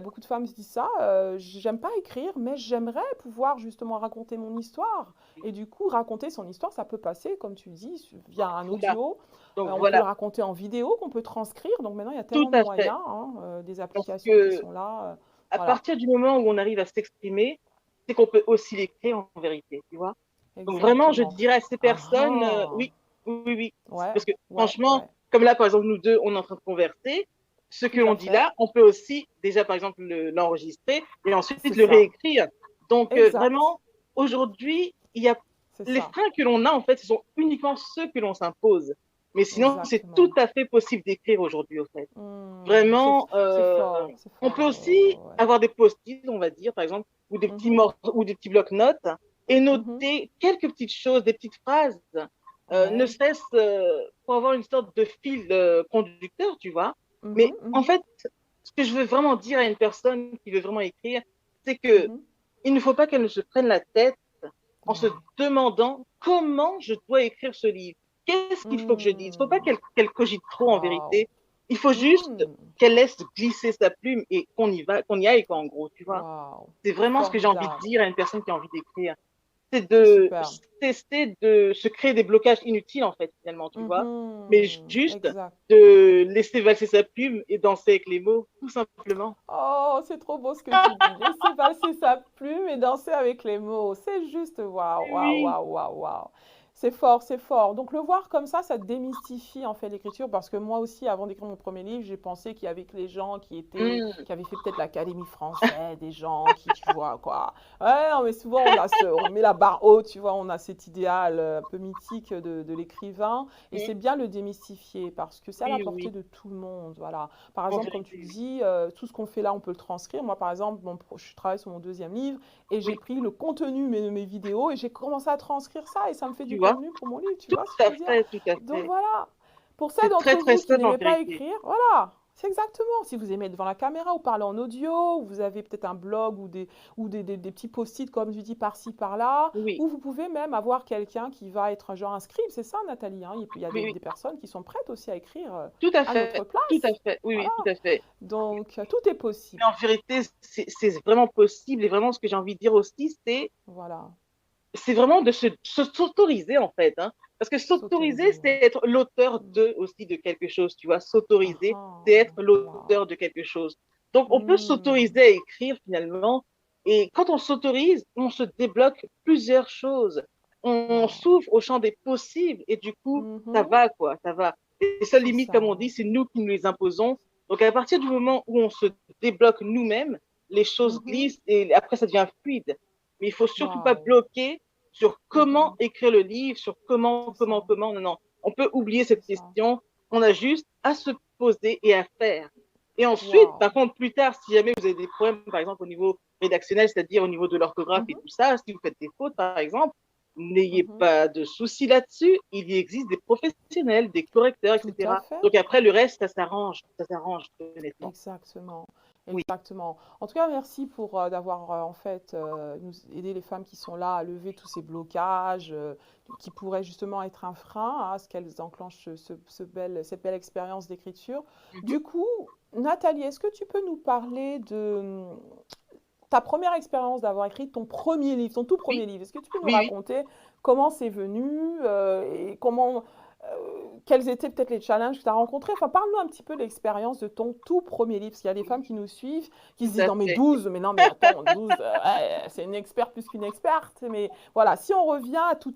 A: Beaucoup de femmes se disent ça. J'aime pas écrire, mais j'aimerais pouvoir justement raconter mon histoire. Et du coup, raconter son histoire, ça peut passer, comme tu dis, via un
G: voilà.
A: audio.
G: Donc
A: On peut le
G: voilà,
A: raconter en vidéo, qu'on peut transcrire. Donc maintenant, il y a
G: tout
A: tellement de
G: à fait.
A: moyens, hein, des
G: Parce
A: applications qui
G: que
A: sont là.
G: à
A: Voilà,
G: partir du moment où on arrive à s'exprimer, c'est qu'on peut aussi l'écrire en vérité, tu vois. Donc vraiment, je
A: exactement.
G: dirais à ces
A: Ah
G: personnes,
A: ah.
G: oui, oui, oui, oui.
A: Ouais,
G: Parce que
A: ouais,
G: franchement,
A: ouais.
G: comme là, par exemple, nous deux, on est en train de converser. Ce que
A: Tout à
G: l'on dit
A: fait.
G: là, on peut aussi déjà, par exemple, l'enregistrer et
A: C'est
G: ensuite le
A: ça.
G: réécrire. Donc
A: Exact.
G: vraiment, aujourd'hui, il y a
A: C'est
G: les
A: ça.
G: freins que l'on a, en fait, ce sont uniquement ceux que l'on s'impose. Mais sinon, c'est tout
A: Exactement.
G: à fait possible d'écrire aujourd'hui, au fait.
A: C'est
G: Vraiment,
A: fort, c'est
G: on peut
A: fort.
G: aussi
A: Ouais, ouais.
G: avoir des post-it, on va dire, par exemple, ou des petits
A: Mhm,
G: morceaux, ou des petits blocs-notes, et
A: mhm.
G: noter quelques petites choses, des petites phrases, ne
A: Ouais.
G: serait-ce pour avoir une sorte de fil conducteur, tu vois.
A: Mhm,
G: Mais en
A: mhm,
G: fait, ce que je veux vraiment dire à une personne qui veut vraiment écrire, c'est que
A: mhm.
G: il ne faut pas qu'elle ne se prenne la tête en se
A: Ouais.
G: demandant comment je dois écrire ce livre. Qu'est-ce qu'il faut que je dise? Il ne faut pas
A: Hmm.
G: qu'elle cogite trop en
A: Waouh.
G: vérité. Il faut juste
A: Hmm.
G: qu'elle laisse glisser sa plume et qu'on y aille, quoi, en gros, tu vois.
A: Waouh.
G: C'est vraiment ce que j'ai envie de
A: Formidable.
G: dire à une personne qui a envie d'écrire. C'est
A: C'est
G: de
A: super.
G: tester de se créer des blocages inutiles, en fait, finalement, tu vois. Mais
A: Mhm.
G: juste
A: Exact.
G: de laisser valser sa plume et danser avec les mots, tout simplement.
A: Oh, c'est trop beau ce que tu dis. Laisser passer sa plume et danser avec les mots. C'est juste waouh, waouh,
G: Oui,
A: waouh, waouh, waouh. C'est fort, c'est fort. Donc le voir comme ça démystifie en fait l'écriture parce que moi aussi, avant d'écrire mon premier livre, j'ai pensé qu'il y avait que les gens
G: mmh,
A: qui avaient fait peut-être l'Académie française, des gens qui, tu vois, quoi. Ouais, non, mais souvent on met la barre haute, tu vois, on a cet idéal un peu mythique de l'écrivain et c'est bien le démystifier parce que c'est à la
G: oui,
A: portée
G: oui,
A: de tout le monde, voilà. Par
G: en
A: exemple, comme tu
G: vérité, oui.
A: dis, tout ce qu'on fait là, on peut le transcrire. Moi, par exemple, je travaille sur mon deuxième livre et j'ai
G: Oui,
A: pris le contenu de mes vidéos et j'ai commencé à transcrire ça et ça me fait
G: tu
A: du
G: vois,
A: contenu pour mon livre, tu
G: tout
A: vois ce que je
G: à
A: veux dire?
G: fait, tout à
A: Donc
G: fait.
A: voilà. Pour ceux
G: C'est très,
A: d'entre
G: très
A: vous qui
G: simple en
A: n'aimaient pas
G: vérité.
A: écrire, voilà. C'est exactement. Si vous aimez être devant la caméra ou parler en audio, ou vous avez peut-être un blog ou des petits post-it, comme tu dis, par-ci, par-là,
G: Oui,
A: ou vous pouvez même avoir quelqu'un qui va être un genre un scribe, c'est ça, Nathalie, hein? Et puis il y a
G: oui, oui,
A: des personnes qui sont prêtes aussi à écrire à notre
G: tout à
A: place.
G: fait, oui,
A: Voilà.
G: oui, tout à fait.
A: Donc, tout est
G: Mais en
A: possible.
G: vérité, c'est vraiment possible. Et vraiment, ce que j'ai envie de dire aussi, c'est
A: Voilà.
G: c'est vraiment de s'autoriser en fait, hein. Parce que s'autoriser,
A: S'autoriser.
G: c'est être l'auteur
A: Mm.
G: de aussi de quelque chose, tu vois. S'autoriser, c'est
A: Ah,
G: être l'auteur
A: wow.
G: de quelque chose. Donc, on peut
A: Mm.
G: s'autoriser à écrire finalement. Et quand on s'autorise, on se débloque plusieurs choses. On
A: Wow.
G: s'ouvre au champ des possibles et du coup, ça
A: Mhm.
G: va quoi, ça va. Les seules
A: C'est
G: limites, comme on
A: ça.
G: dit, c'est nous qui nous les imposons. Donc, à partir du moment où on se débloque nous-mêmes, les choses
A: Mhm.
G: glissent et après, ça devient fluide. Mais il faut surtout pas
A: Wow.
G: bloquer sur comment
A: Mhm.
G: écrire le livre, sur
A: C'est ça.
G: comment. Non, non. On peut oublier
A: C'est
G: cette
A: ça.
G: question. On a juste à se poser et à faire. Et ensuite,
A: Wow.
G: par contre, plus tard, si jamais vous avez des problèmes, par exemple, au niveau rédactionnel, c'est-à-dire au niveau de l'orthographe et
A: Mhm.
G: tout ça, si vous faites des fautes, par exemple, n'ayez
A: Mhm.
G: pas de soucis là-dessus. Il y existe des professionnels, des correcteurs,
A: Tout à
G: etc.
A: fait.
G: Donc après, le reste, ça s'arrange, honnêtement.
A: Exactement.
G: Oui.
A: Exactement. En tout cas, merci pour d'avoir en fait nous aidé les femmes qui sont là à lever tous ces blocages qui pourraient justement être un frein à ce qu'elles enclenchent cette belle expérience d'écriture.
G: Mm -hmm.
A: Du coup, Nathalie, est-ce que tu peux nous parler de ta première expérience d'avoir écrit ton premier livre, ton tout premier
G: Oui,
A: livre? Est-ce que tu peux nous
G: oui, oui.
A: raconter comment c'est venu et comment, quels étaient peut-être les challenges que tu as rencontrés? Enfin, parle-nous un petit peu de l'expérience de ton tout premier livre, parce qu'il y a des femmes qui nous suivent, qui
G: Tout
A: se disent,
G: à
A: non mais
G: fait.
A: 12, mais non mais attends, 12, ouais, c'est une experte plus qu'une experte. Mais voilà, si on revient à tous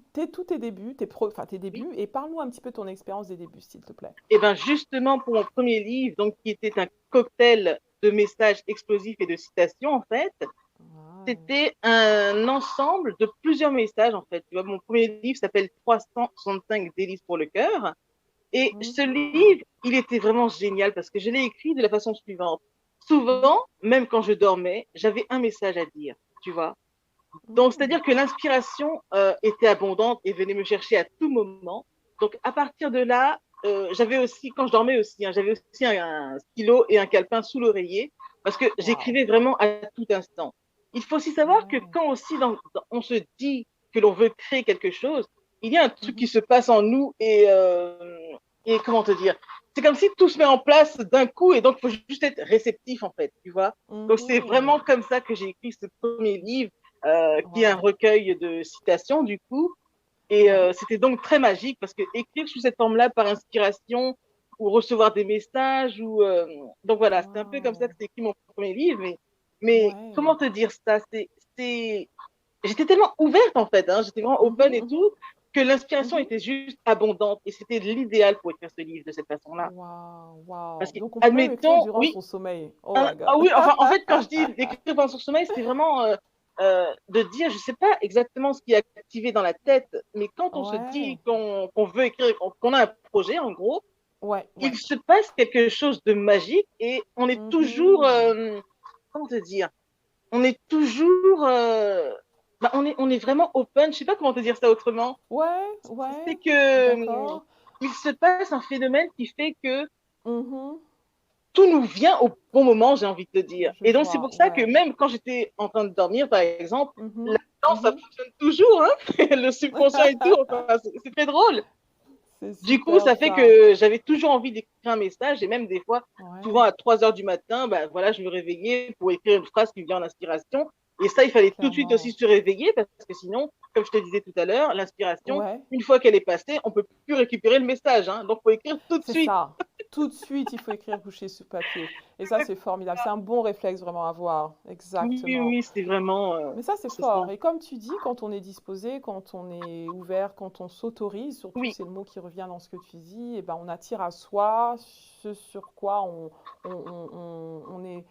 A: tes débuts, tes
G: Oui.
A: débuts, et parle-nous un petit peu de ton expérience des débuts, s'il te plaît.
G: Et bien justement, pour mon premier livre, donc qui était un cocktail de messages explosifs et de citations, en fait,
A: Ouais.
G: c'était un ensemble de plusieurs messages, en fait. Tu vois, mon premier livre s'appelle 365 délices pour le cœur. Et ce
A: Mhm.
G: livre, il était vraiment génial parce que je l'ai écrit de la façon suivante. Souvent,
A: Mhm.
G: même quand je dormais, j'avais un message à dire, tu vois. Donc,
A: Mhm.
G: c'est-à-dire que l'inspiration était abondante et venait me chercher à tout moment. Donc, à partir de là, j'avais aussi, quand je dormais aussi, hein, j'avais aussi un stylo et un calepin sous l'oreiller parce que
A: Wow.
G: j'écrivais vraiment à tout instant. Il faut aussi savoir que
A: Ouais.
G: quand aussi on se dit que l'on veut créer quelque chose, il y a un truc qui
A: Mhm.
G: se passe en nous et comment te dire, c'est comme si tout se met en place d'un coup et donc il faut juste être réceptif en fait, tu vois. Donc c'est vraiment
A: Mhm.
G: comme ça que j'ai écrit ce premier livre qui est un
A: Wow.
G: recueil de citations du coup. Et
A: Ouais.
G: c'était donc très magique parce que écrire sous cette forme-là par inspiration ou recevoir des messages ou donc voilà, c'est un peu comme ça que
A: Wow.
G: c'est écrit mon premier livre. Mais
A: Ouais.
G: comment te dire ça, c'est j'étais tellement ouverte en fait, hein, j'étais vraiment
A: Mhm,
G: open et
A: mhm,
G: tout que l'inspiration
A: mhm.
G: était juste abondante et c'était l'idéal pour écrire ce livre de cette façon-là.
A: Wow,
G: Parce
A: wow.
G: que
A: Donc on peut même écrire
G: admettons,
A: durant
G: oui,
A: son sommeil. Oh my
G: ah
A: God.
G: oui, enfin, en fait, quand je dis d'écrire pendant son sommeil, c'est vraiment de dire, je sais pas exactement ce qui est activé dans la tête, mais quand on se dit
A: Ouais,
G: qu'on veut écrire, qu'on a un projet, en gros,
A: ouais,
G: il
A: ouais.
G: se passe quelque chose de magique et on est toujours,
A: Mhm.
G: comment te dire, on est toujours, bah, on est vraiment open, je sais pas comment te dire ça autrement.
A: Ouais,
G: C'est
A: ouais.
G: que
A: D'accord.
G: il se passe un phénomène qui fait que
A: Mhm.
G: tout nous vient au bon moment, j'ai envie de te dire.
A: Je
G: Et donc, c'est
A: vois,
G: pour ça que
A: ouais.
G: même quand j'étais en train de dormir, par exemple, la
A: Mhm,
G: danse, ça
A: mhm.
G: fonctionne toujours, hein, le subconscient et tout, enfin, c'est très drôle.
A: C'est
G: Du coup,
A: superbe
G: ça fait
A: ça.
G: que j'avais toujours envie d'écrire un message, et même des fois, souvent
A: Ouais,
G: à 3 heures du matin, ben, voilà, je me réveillais pour écrire une phrase qui vient en inspiration. Et ça, il fallait tout de suite aussi
A: clairement.
G: se réveiller, parce que sinon, comme je te disais tout à l'heure, l'inspiration,
A: Ouais.
G: une fois qu'elle est passée, on ne peut plus récupérer le message, hein, donc il faut écrire tout de
A: C'est
G: suite.
A: ça. Tout de suite, il faut écrire couché sur papier. Et ça, c'est formidable. C'est un bon réflexe vraiment à avoir.
G: Oui,
A: Exactement.
G: oui, c'est vraiment,
A: Mais ça, c'est
G: c'est ça.
A: fort. Et comme tu dis, quand on est disposé, quand on est ouvert, quand on s'autorise, surtout
G: Oui,
A: c'est le mot qui revient dans ce que tu dis, et ben on attire à soi ce sur quoi on est,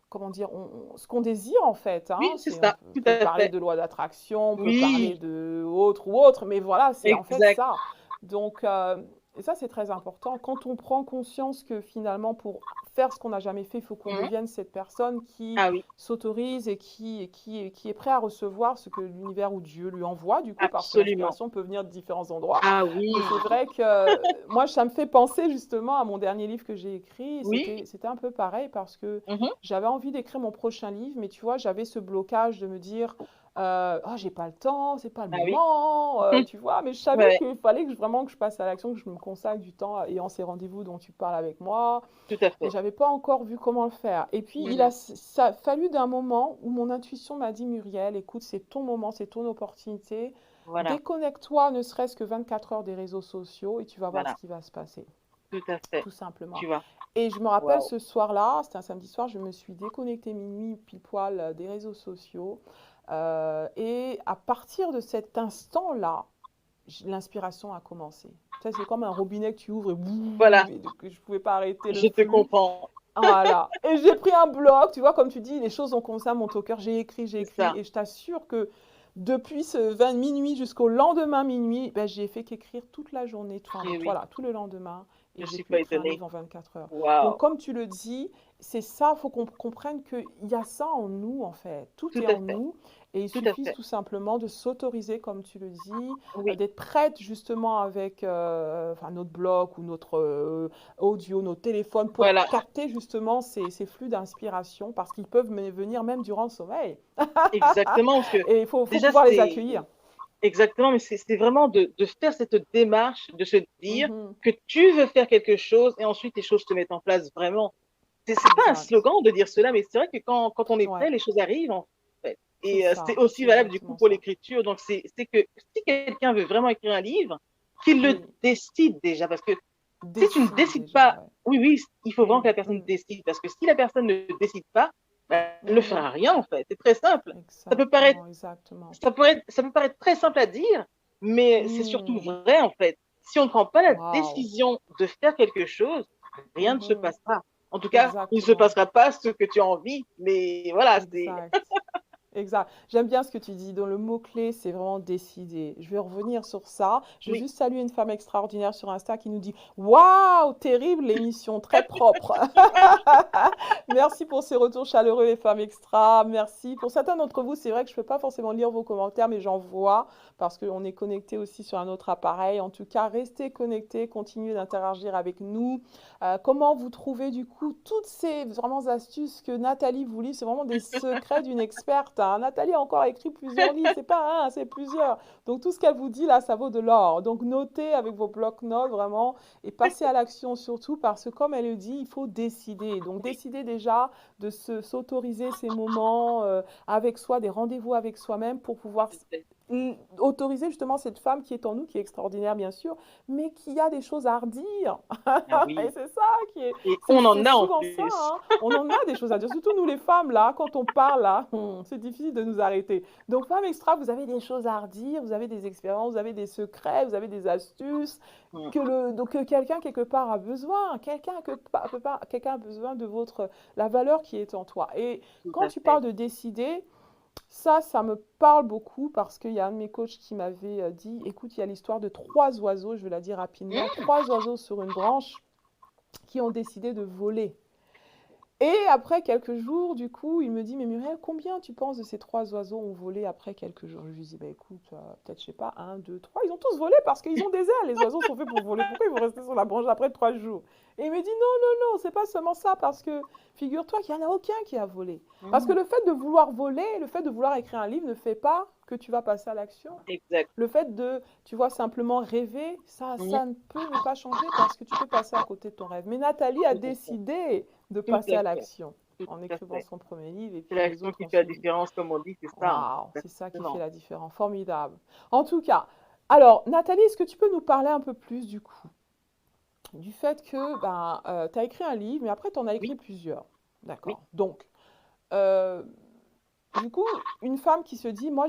A: comment dire, ce qu'on désire en fait. Hein.
G: oui, c'est
A: On
G: ça,
A: peut
G: tout
A: peut
G: à
A: parler
G: fait.
A: de loi d'attraction, on peut parler
G: Oui,
A: de autre ou autre, mais voilà, c'est en fait
G: exact.
A: ça. Donc, et ça, c'est très important. Quand on prend conscience que finalement, pour faire ce qu'on n'a jamais fait, il faut qu'on
G: Mhm.
A: devienne cette personne qui
G: Ah oui,
A: s'autorise et qui est prêt à recevoir ce que l'univers ou Dieu lui envoie, du coup, parce que
G: absolument.
A: l'inspiration peut venir de différents endroits.
G: Ah oui,
A: Et c'est vrai que moi, ça me fait penser justement à mon dernier livre que j'ai écrit. Et
G: oui,
A: c'était un peu pareil parce que
G: mhm,
A: j'avais envie d'écrire mon prochain livre, mais tu vois, j'avais ce blocage de me dire, Oh, j'ai pas le temps, c'est pas le
G: Ah oui.
A: moment, tu vois, mais je savais
G: Ouais,
A: qu'il fallait vraiment que je passe à l'action, que je me consacre du temps ayant ces rendez-vous dont tu parles avec moi,
G: tout à
A: mais
G: fait.
A: j'avais pas encore vu comment le faire. Et puis,
G: Mhm.
A: ça a fallu d'un moment où mon intuition m'a dit, Muriel, écoute, c'est ton moment, c'est ton opportunité,
G: Voilà,
A: déconnecte-toi ne serait-ce que 24 heures des réseaux sociaux et tu vas voir ce
G: voilà,
A: qui va se passer,
G: tout à fait.
A: tout simplement.
G: Tu vois.
A: Et je me rappelle
G: Waouh.
A: ce soir-là, c'était un samedi soir, je me suis déconnectée minuit pile poil des réseaux sociaux. Et à partir de cet instant-là, l'inspiration a commencé. Tu sais, c'est comme un robinet que tu ouvres et, boum,
G: Voilà,
A: et que je ne pouvais pas arrêter le
G: je te
A: flux.
G: comprends.
A: Voilà. Et j'ai pris un bloc, tu vois, comme tu dis, les choses ont commencé à monter au cœur. J'ai
G: C'est
A: écrit.
G: ça.
A: Et je t'assure que depuis ce 20 minuit jusqu'au lendemain minuit, ben, j'ai fait qu'écrire toute la journée,
G: Eh oui,
A: voilà, tout le lendemain.
G: je
A: Et j'ai
G: suis
A: pu
G: pas
A: écrire un
G: étonnée.
A: livre en 24 heures. Donc,
G: Waouh.
A: comme tu le dis, c'est ça, il faut qu'on comprenne qu'il y a ça en nous, en fait. Tout
G: Tout
A: est
G: à
A: en
G: fait,
A: nous. Et il
G: tout à
A: suffit
G: fait.
A: tout simplement de s'autoriser, comme tu le dis,
G: Oui,
A: d'être prête justement avec enfin, notre blog ou notre audio, nos téléphones, pour
G: voilà,
A: capter justement ces flux d'inspiration, parce qu'ils peuvent venir même durant le sommeil.
G: exactement. Parce que
A: Et il faut
G: déjà,
A: pouvoir les
G: c'est
A: accueillir.
G: exactement, mais c'est vraiment de faire cette démarche, de se dire
A: Mhm.
G: que tu veux faire quelque chose et ensuite les choses se mettent en place vraiment. C'est pas un
A: Exact.
G: slogan de dire cela, mais c'est vrai que quand on est
A: Ouais,
G: prêt, les choses arrivent en fait.
A: c'est
G: Et c'est
A: ça.
G: aussi
A: C'est
G: valable du coup
A: exactement
G: pour
A: ça.
G: l'écriture. Donc c'est que si quelqu'un veut vraiment écrire un livre, qu'il le
A: Oui,
G: décide déjà. Parce que si tu ne
A: décide
G: décides
A: déjà,
G: pas,
A: ouais.
G: oui, oui, il faut vraiment que
A: Mm,
G: la personne
A: mm,
G: décide. Parce que si la personne ne décide pas, ben, elle ne
A: mhm.
G: fera rien en fait. C'est très simple. Ça peut paraître,
A: Exactement, exactement.
G: ça peut paraître très simple à dire, mais c'est surtout
A: Mm,
G: vrai en fait. Si on ne prend pas la
A: waouh.
G: décision de faire quelque chose, rien ne se
A: Mhm.
G: passera. En tout cas, il ne se
A: Exactement.
G: passera pas ce que tu as envie, mais voilà, c'est
A: Exact. Exact. J'aime bien ce que tu dis. Donc, le mot-clé, c'est vraiment décider. Je vais revenir sur ça. Je veux
G: oui,
A: juste saluer une femme extraordinaire sur Insta qui nous dit waouh, terrible l'émission, très propre. Merci pour ces retours chaleureux, les femmes extra. Merci. Pour certains d'entre vous, c'est vrai que je ne peux pas forcément lire vos commentaires, mais j'en vois parce qu'on est connecté aussi sur un autre appareil. En tout cas, restez connectés, continuez d'interagir avec nous. Comment vous trouvez du coup toutes ces vraiment astuces que Nathalie vous lit? C'est vraiment des secrets d'une experte, hein. Nathalie a encore écrit plusieurs livres, c'est pas un, c'est plusieurs. Donc tout ce qu'elle vous dit là, ça vaut de l'or. Donc notez avec vos blocs-notes vraiment et passez à l'action surtout parce que comme elle le dit, il faut décider. Donc
G: oui,
A: décider déjà de s'autoriser ces moments avec soi, des rendez-vous avec soi-même pour pouvoir autoriser justement cette femme qui est en nous, qui est extraordinaire bien sûr, mais qui a des choses à redire.
G: ah
A: Et
G: oui.
A: c'est ça qui est,
G: Et on
A: c'est
G: en a en
A: souvent ça,
G: plus.
A: hein. On en a des choses à dire, surtout nous les femmes là, quand on parle là, c'est difficile de nous arrêter. Donc femme extra, vous avez des choses à redire, vous avez des expériences, vous avez des secrets, vous avez des astuces
G: Mm,
A: donc que quelqu'un quelque part a besoin, quelqu'un a besoin de la valeur qui est en toi. Et
G: tout
A: quand
G: à
A: tu
G: fait.
A: parles de décider, ça me parle beaucoup parce qu'il y a un de mes coachs qui m'avait dit, écoute, il y a l'histoire de trois oiseaux, je vais la dire rapidement,
G: Mm,
A: trois oiseaux sur une branche qui ont décidé de voler. Et après quelques jours, du coup, il me dit, mais Muriel, combien tu penses de ces trois oiseaux ont volé après quelques jours? Je lui dis, bah écoute, peut-être, je sais pas, un, deux, trois. Ils ont tous volé parce qu'ils ont des ailes. Les oiseaux sont faits pour voler. Pourquoi ils vont rester sur la branche après 3 jours? Et il me dit, non, non, non, c'est pas seulement ça, parce que figure-toi qu'il n'y en a aucun qui a volé. Parce que
G: mm,
A: le fait de vouloir voler, le fait de vouloir écrire un livre ne fait pas que tu vas passer à l'action.
G: exact.
A: Le fait de, tu vois, simplement rêver,
G: Mm,
A: ça ne peut ne pas changer parce que tu peux passer à côté de ton rêve. Mais Nathalie a
G: tout à fait.
A: décidé de
G: Tout
A: passer
G: à
A: à
G: fait.
A: l'action
G: Tout
A: en
G: à
A: écrivant
G: fait.
A: son premier livre et
G: C'est
A: puis les
G: l'action
A: autres
G: qui
A: ont
G: fait la
A: suivi.
G: différence, comme on dit, c'est ça, hein.
A: Waouh, c'est ça qui fait
G: Exactement.
A: la différence. Formidable. En tout cas, alors Nathalie, est-ce que tu peux nous parler un peu plus du coup, du fait que ben, tu as écrit un livre, mais après tu en as
G: Oui,
A: écrit plusieurs.
G: oui.
A: D'accord. Donc, euh, du coup, une femme qui se dit, moi,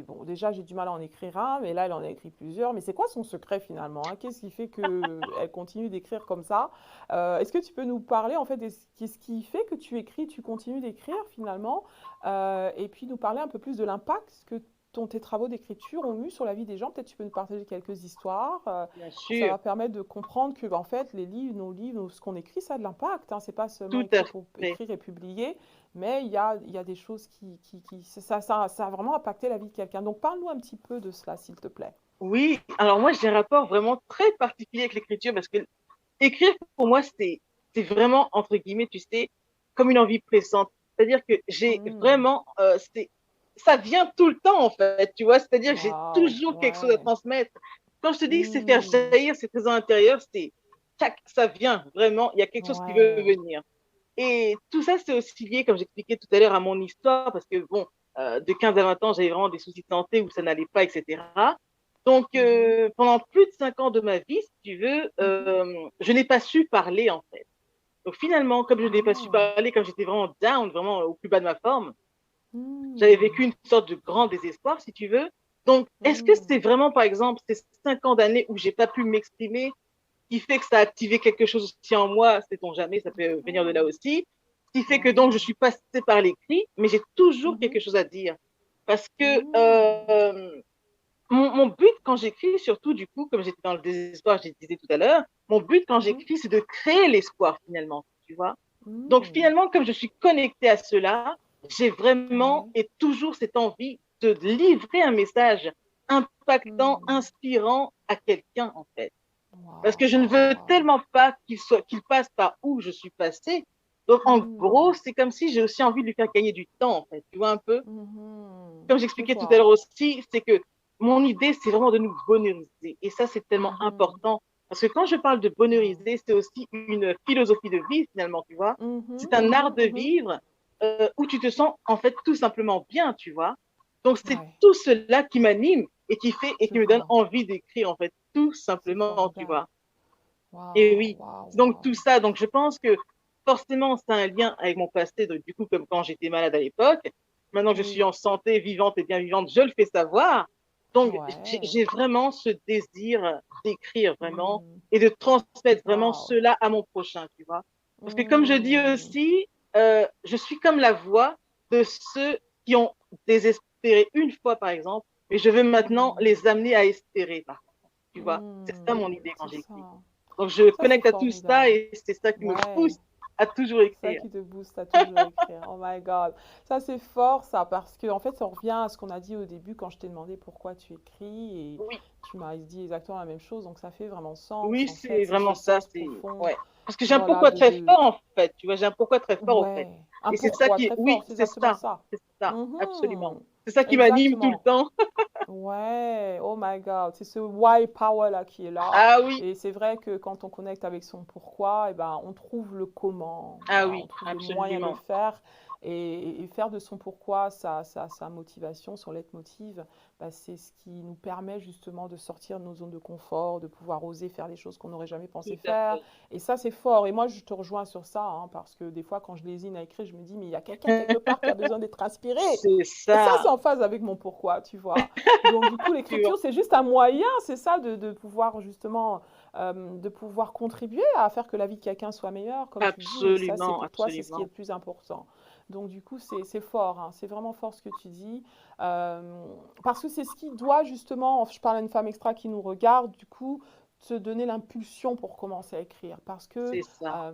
A: bon, déjà, j'ai du mal à en écrire un, mais là, elle en a écrit plusieurs. Mais c'est quoi son secret finalement, hein? Qu'est-ce qui fait qu'elle continue d'écrire comme ça? Est-ce que tu peux nous parler en fait de ce qui fait que tu écris, tu continues d'écrire finalement, et puis nous parler un peu plus de l'impact que tes travaux d'écriture ont eu sur la vie des gens? Peut-être tu peux nous partager quelques histoires.
G: Bien
A: Ça
G: sûr.
A: va permettre de comprendre que, en fait, les livres, nos livres, ce qu'on écrit, ça a de l'impact, hein. C'est pas seulement
G: Tout à
A: écrit pour
G: fait.
A: écrire et publier, mais il y a des choses ça a vraiment impacté la vie de quelqu'un. Donc, parle-nous un petit peu de cela, s'il te plaît.
G: Oui, alors moi, j'ai un rapport vraiment très particulier avec l'écriture parce que écrire, pour moi, c'est vraiment, entre guillemets, tu sais, comme une envie pressante. C'est-à-dire que j'ai
A: Hmm.
G: vraiment, ça vient tout le temps, en fait, tu vois. C'est-à-dire que j'ai
A: Waouh,
G: toujours quelque chose à
A: ouais.
G: transmettre. Quand je te dis que c'est faire
A: Hmm,
G: jaillir ses trésors intérieurs, c'est tac, ça vient vraiment. Il y a quelque chose qui veut
A: ouais.
G: venir. Et tout ça, c'est aussi lié, comme j'expliquais tout à l'heure, à mon histoire, parce que bon, de 15 à 20 ans, j'avais vraiment des soucis de santé où ça n'allait pas, etc. Donc,
A: Mhm,
G: pendant plus de 5 ans de ma vie, si tu veux,
A: mhm,
G: je n'ai pas su parler, en fait. Donc, finalement, comme je n'ai pas su
A: mhm,
G: parler, comme j'étais vraiment down, vraiment au plus bas de ma forme, j'avais
A: hmm,
G: vécu une sorte de grand désespoir, si tu veux. Donc, est-ce que c'est
A: hmm,
G: vraiment, par exemple, ces 5 ans d'années où j'ai pas pu m'exprimer qui fait que ça a activé quelque chose aussi en moi, sait-on jamais, ça peut venir de là
A: mhm,
G: aussi, qui fait que donc je
A: ouais.
G: suis passée par l'écrit, mais j'ai toujours
A: Mhm,
G: quelque chose à dire. Parce que
A: hmm,
G: mon but quand j'écris, surtout du coup, comme j'étais dans le désespoir, je disais tout à l'heure, mon but quand
A: mhm,
G: j'écris, c'est de créer l'espoir finalement, tu vois. Donc
A: hmm,
G: finalement, comme je suis connectée à cela, j'ai vraiment
A: ouais.
G: et toujours cette envie de livrer un message impactant,
A: Hmm,
G: inspirant à quelqu'un en fait. Parce
A: waouh,
G: que je ne
A: waouh,
G: veux
A: waouh.
G: tellement pas qu'il passe par où je suis passée. Donc, en gros,
A: Hmm,
G: c'est comme si j'ai aussi envie de lui faire gagner du temps, en fait. Tu vois un peu?
A: mhm,
G: Comme
A: je
G: j'expliquais tout à l'heure
A: vois.
G: aussi, c'est que mon idée, c'est vraiment de nous bonheuriser. Et ça, c'est tellement
A: Mhm,
G: important. Parce que quand je parle de
A: wow.
G: bonheuriser, c'est aussi une philosophie de vie, finalement, tu vois.
A: Mhm,
G: C'est un art
A: mhm,
G: de
A: mhm.
G: vivre où tu te sens, en fait, tout simplement bien, tu vois. Donc, c'est
A: Ouais,
G: tout cela qui m'anime et qui fait et
A: je
G: qui me donne
A: vois.
G: envie d'écrire, en fait, tout
A: C'est
G: simplement, tu
A: formidable.
G: vois. Et
A: Waouh,
G: oui,
A: waouh,
G: c'est donc tout
A: waouh.
G: ça. Donc je pense que forcément, c'est un lien avec mon passé, donc, du coup, comme quand j'étais malade à l'époque. Maintenant que je suis
A: Oui,
G: en santé, vivante et bien vivante, je le fais savoir. Donc
A: ouais.
G: j'ai vraiment ce désir d'écrire vraiment
A: Hmm,
G: et de transmettre vraiment
A: waouh.
G: cela à mon prochain, tu vois. Parce que comme je dis
A: Hmm,
G: aussi, je suis comme la voix de ceux qui ont désespéré une fois, par exemple, mais je veux maintenant
A: mhm,
G: les amener à espérer, par contre, tu vois. C'est ça mon
A: hmm.
G: idée quand
A: C'est
G: j'écris.
A: ça.
G: Donc, je
A: Ça, c'est
G: connecte à tout ça
A: formidable.
G: et c'est ça qui me
A: Ouais.
G: pousse à toujours
A: Ça
G: écrire.
A: qui te booste à toujours écrire. Oh my God. Ça, c'est fort, ça, parce que, en fait, ça revient à ce qu'on a dit au début quand je t'ai demandé pourquoi tu écris et
G: Oui,
A: tu m'as dit exactement la même chose. Donc, ça fait vraiment sens.
G: oui,
A: En fait,
G: c'est
A: c'est
G: vraiment
A: ce
G: ça.
A: sens
G: C'est
A: profond.
G: ouais. Parce que j'ai un
A: Voilà,
G: pourquoi très fort en fait. Tu vois, j'ai un pourquoi très fort en fait.
A: ouais, un
G: Et c'est ça
A: pourquoi
G: qui,
A: très fort,
G: oui,
A: c'est exactement ça.
G: c'est ça, absolument.
A: Mhm.
G: C'est ça qui m'anime tout le
A: Exactement.
G: temps.
A: Ouais, oh my God, c'est ce why power là qui est là.
G: Ah oui,
A: Et c'est vrai que quand on connecte avec son pourquoi, eh ben, on trouve le comment,
G: ah
A: voilà, on
G: oui,
A: trouve les moyens de le
G: absolument.
A: faire. Et faire de son pourquoi sa motivation, son leitmotiv, bah, c'est ce qui nous permet justement de sortir de nos zones de confort, de pouvoir oser faire des choses qu'on n'aurait jamais pensé
G: Tout à
A: faire.
G: fait.
A: Et ça, c'est fort. Et moi, je te rejoins sur ça, hein, parce que des fois, quand je lésine à écrire, je me dis, mais il y a quelqu'un quelque part qui a besoin d'être inspiré.
G: C'est
A: Et ça, c'est
G: ça,
A: en phase avec mon pourquoi, tu vois. Donc, du coup,
G: tu vois.
A: l'écriture, c'est juste un moyen, c'est ça, de pouvoir justement, de pouvoir contribuer à faire que la vie de quelqu'un soit meilleure, comme tu dis. Et ça, c'est
G: Absolument,
A: pour toi, c'est ce qui est
G: absolument.
A: le plus important. Donc, du coup, c'est fort, hein, c'est vraiment fort ce que tu dis. Euh, Parce que c'est ce qui doit justement, je parle à une femme extra qui nous regarde, du coup, te donner l'impulsion pour commencer à écrire.
G: C'est ça.
A: Euh,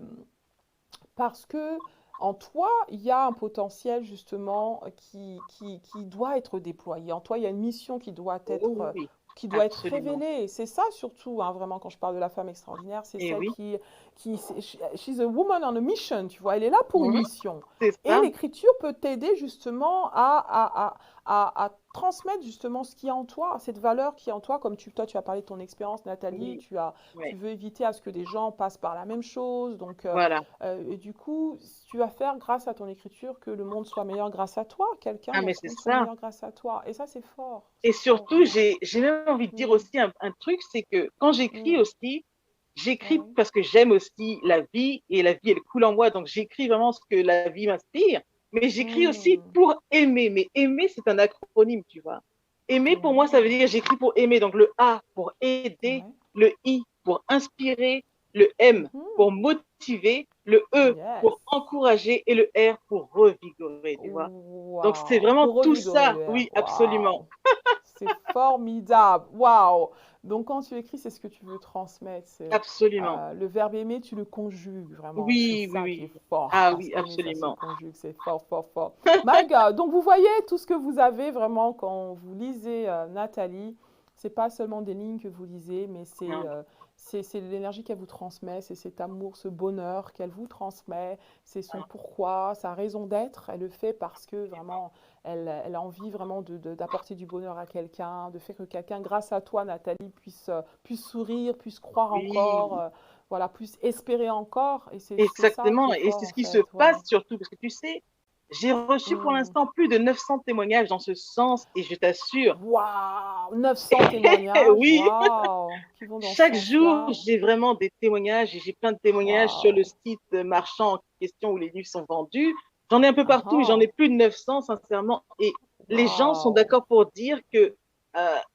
A: parce que en toi, il y a un potentiel justement qui doit être déployé. En toi, il y a une mission
G: Oh oui,
A: qui doit être
G: absolument.
A: révélée. C'est ça surtout, hein, vraiment, quand je parle de la femme extraordinaire, c'est
G: Et
A: celle
G: oui,
A: she's a woman on a mission, tu vois, elle est là pour une
G: mhm,
A: mission.
G: c'est
A: Et
G: ça.
A: l'écriture peut t'aider justement à transmettre justement ce qui est en toi, cette valeur qui est en toi, comme toi, tu as parlé de ton expérience, Nathalie,
G: Oui,
A: tu
G: ouais.
A: veux éviter à ce que des gens passent par la même chose, donc
G: Voilà.
A: et du coup, tu vas faire grâce à ton écriture que le monde soit meilleur grâce à toi, quelqu'un
G: Ah,
A: dans
G: mais
A: ce
G: c'est
A: monde soit
G: ça.
A: meilleur grâce à toi. Et ça,
G: Et
A: c'est fort
G: surtout,
A: vraiment.
G: j'ai même envie de dire
A: Mm,
G: aussi un truc, c'est que quand j'écris
A: mm,
G: aussi, j'écris
A: ouais.
G: parce que j'aime aussi la vie et la vie, elle coule en moi. Donc, j'écris vraiment ce que la vie m'inspire. Mais j'écris aussi
A: Mm,
G: pour aimer. Mais aimer, c'est un acronyme, tu vois. Aimer, pour moi, ça veut
A: ouais,
G: dire j'écris pour aimer. Donc, le A pour aider,
A: ouais.
G: le I pour inspirer, le M
A: Mhm,
G: pour motiver, le E pour
A: yes.
G: encourager et le R pour revigorer, tu vois. Donc, c'est
A: Waouh.
G: vraiment
A: Pour
G: tout
A: revigorer
G: ça.
A: le air.
G: Oui, absolument.
A: Waouh. C'est formidable. Waouh. Donc, quand tu écris, c'est ce que tu veux transmettre.
G: Absolument.
A: Le verbe aimer, tu le conjugues vraiment. C'est
G: Oui, oui,
A: ça qui est
G: oui.
A: fort.
G: Ah
A: Parce
G: oui,
A: qu'aimer, ça se
G: absolument.
A: conjugue. C'est fort, fort, fort. My God. Donc, vous voyez tout ce que vous avez vraiment quand vous lisez Nathalie. C'est pas seulement des lignes que vous lisez, mais
G: Non.
A: c'est l'énergie qu'elle vous transmet, c'est cet amour, ce bonheur qu'elle vous transmet, c'est son pourquoi, sa raison d'être. Elle le fait parce que vraiment, elle a envie vraiment d'apporter du bonheur à quelqu'un, de faire que quelqu'un, grâce à toi, Nathalie, puisse sourire, puisse croire encore,
G: Oui,
A: voilà, puisse espérer encore. Et c'est ça qui
G: exactement.
A: est
G: Et
A: fort,
G: c'est
A: en
G: ce qui se
A: fait, ouais.
G: passe surtout, parce que tu sais, j'ai reçu pour
A: Hmm.
G: l'instant plus de 900 témoignages dans ce sens, et je t'assure,
A: Waouh, 900 témoignages,
G: oui,
A: waouh, qui vont dans ce
G: chaque jour,
A: sens-là.
G: j'ai vraiment des témoignages, et j'ai plein de témoignages sur le
A: Waouh.
G: site marchand en question où les livres sont vendus. J'en ai un peu
A: Ah
G: partout, et j'en ai
A: ah.
G: plus de 900, sincèrement. Et les gens sont
A: Waouh.
G: d'accord pour dire que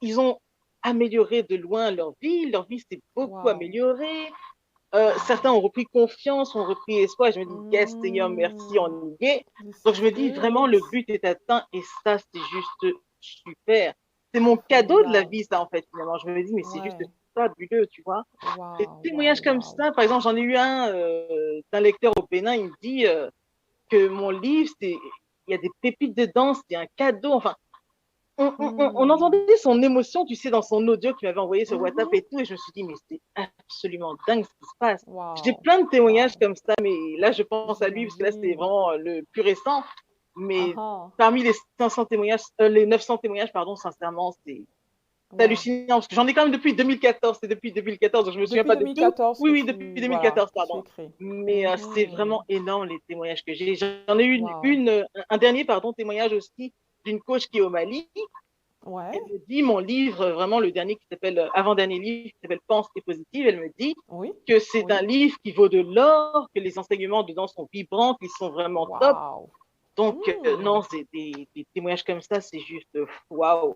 G: ils ont amélioré de loin leur vie s'est beaucoup
A: Waouh.
G: améliorée.
A: Waouh.
G: Certains ont repris confiance, ont repris espoir. Je me dis, yes, Seigneur, merci,
A: Hmm.
G: on y est. Donc, je
A: This
G: me
A: is
G: dis, vraiment, le
A: it.
G: but est atteint et ça, c'est juste super. C'est mon
A: C'est
G: cadeau de la
A: formidable.
G: vie, ça, en fait, finalement. Je me dis, mais c'est juste
A: Ouais.
G: fabuleux, tu vois. Des
A: Waouh,
G: témoignages
A: waouh,
G: comme
A: waouh.
G: ça, par exemple, j'en ai eu un d'un lecteur au Bénin, il me dit que mon livre, il y a des pépites dedans, c'est un cadeau. Enfin, on
A: Hmm.
G: entendait son émotion, tu sais, dans son audio qu'il m'avait envoyé sur WhatsApp
A: Mhm.
G: et tout, et je me suis dit, mais c'est absolument dingue ce qui se passe. J'ai
A: Waouh,
G: plein de témoignages
A: waouh.
G: comme ça, mais là, je pense à lui, parce que là, c'est
A: J'imagine.
G: vraiment le plus récent.
A: Ah
G: Mais
A: ah.
G: parmi les 500 témoignages, les 900 témoignages, pardon, sincèrement, c'est
A: Ouais.
G: hallucinant, parce que j'en ai quand même depuis 2014, c'est depuis 2014, donc je me souviens
A: Depuis
G: pas de tout.
A: 2014
G: Oui,
A: que
G: oui, depuis
A: voilà,
G: 2014,
A: que tu
G: pardon.
A: écris.
G: Mais c'est
A: Mhm.
G: vraiment énorme les témoignages que j'ai. J'en ai eu
A: Waouh.
G: un dernier, pardon, témoignage aussi d'une coach qui est au Mali.
A: Ouais.
G: Elle me dit, mon livre, vraiment le dernier qui s'appelle, avant-dernier livre, qui s'appelle Pense et positive, elle me dit
A: Oui.
G: que c'est un
A: Oui.
G: livre qui vaut de l'or, que les enseignements dedans sont vibrants, qu'ils sont vraiment top.
A: Waouh.
G: Donc,
A: Hmm.
G: non, c'est des témoignages comme ça, c'est juste waouh.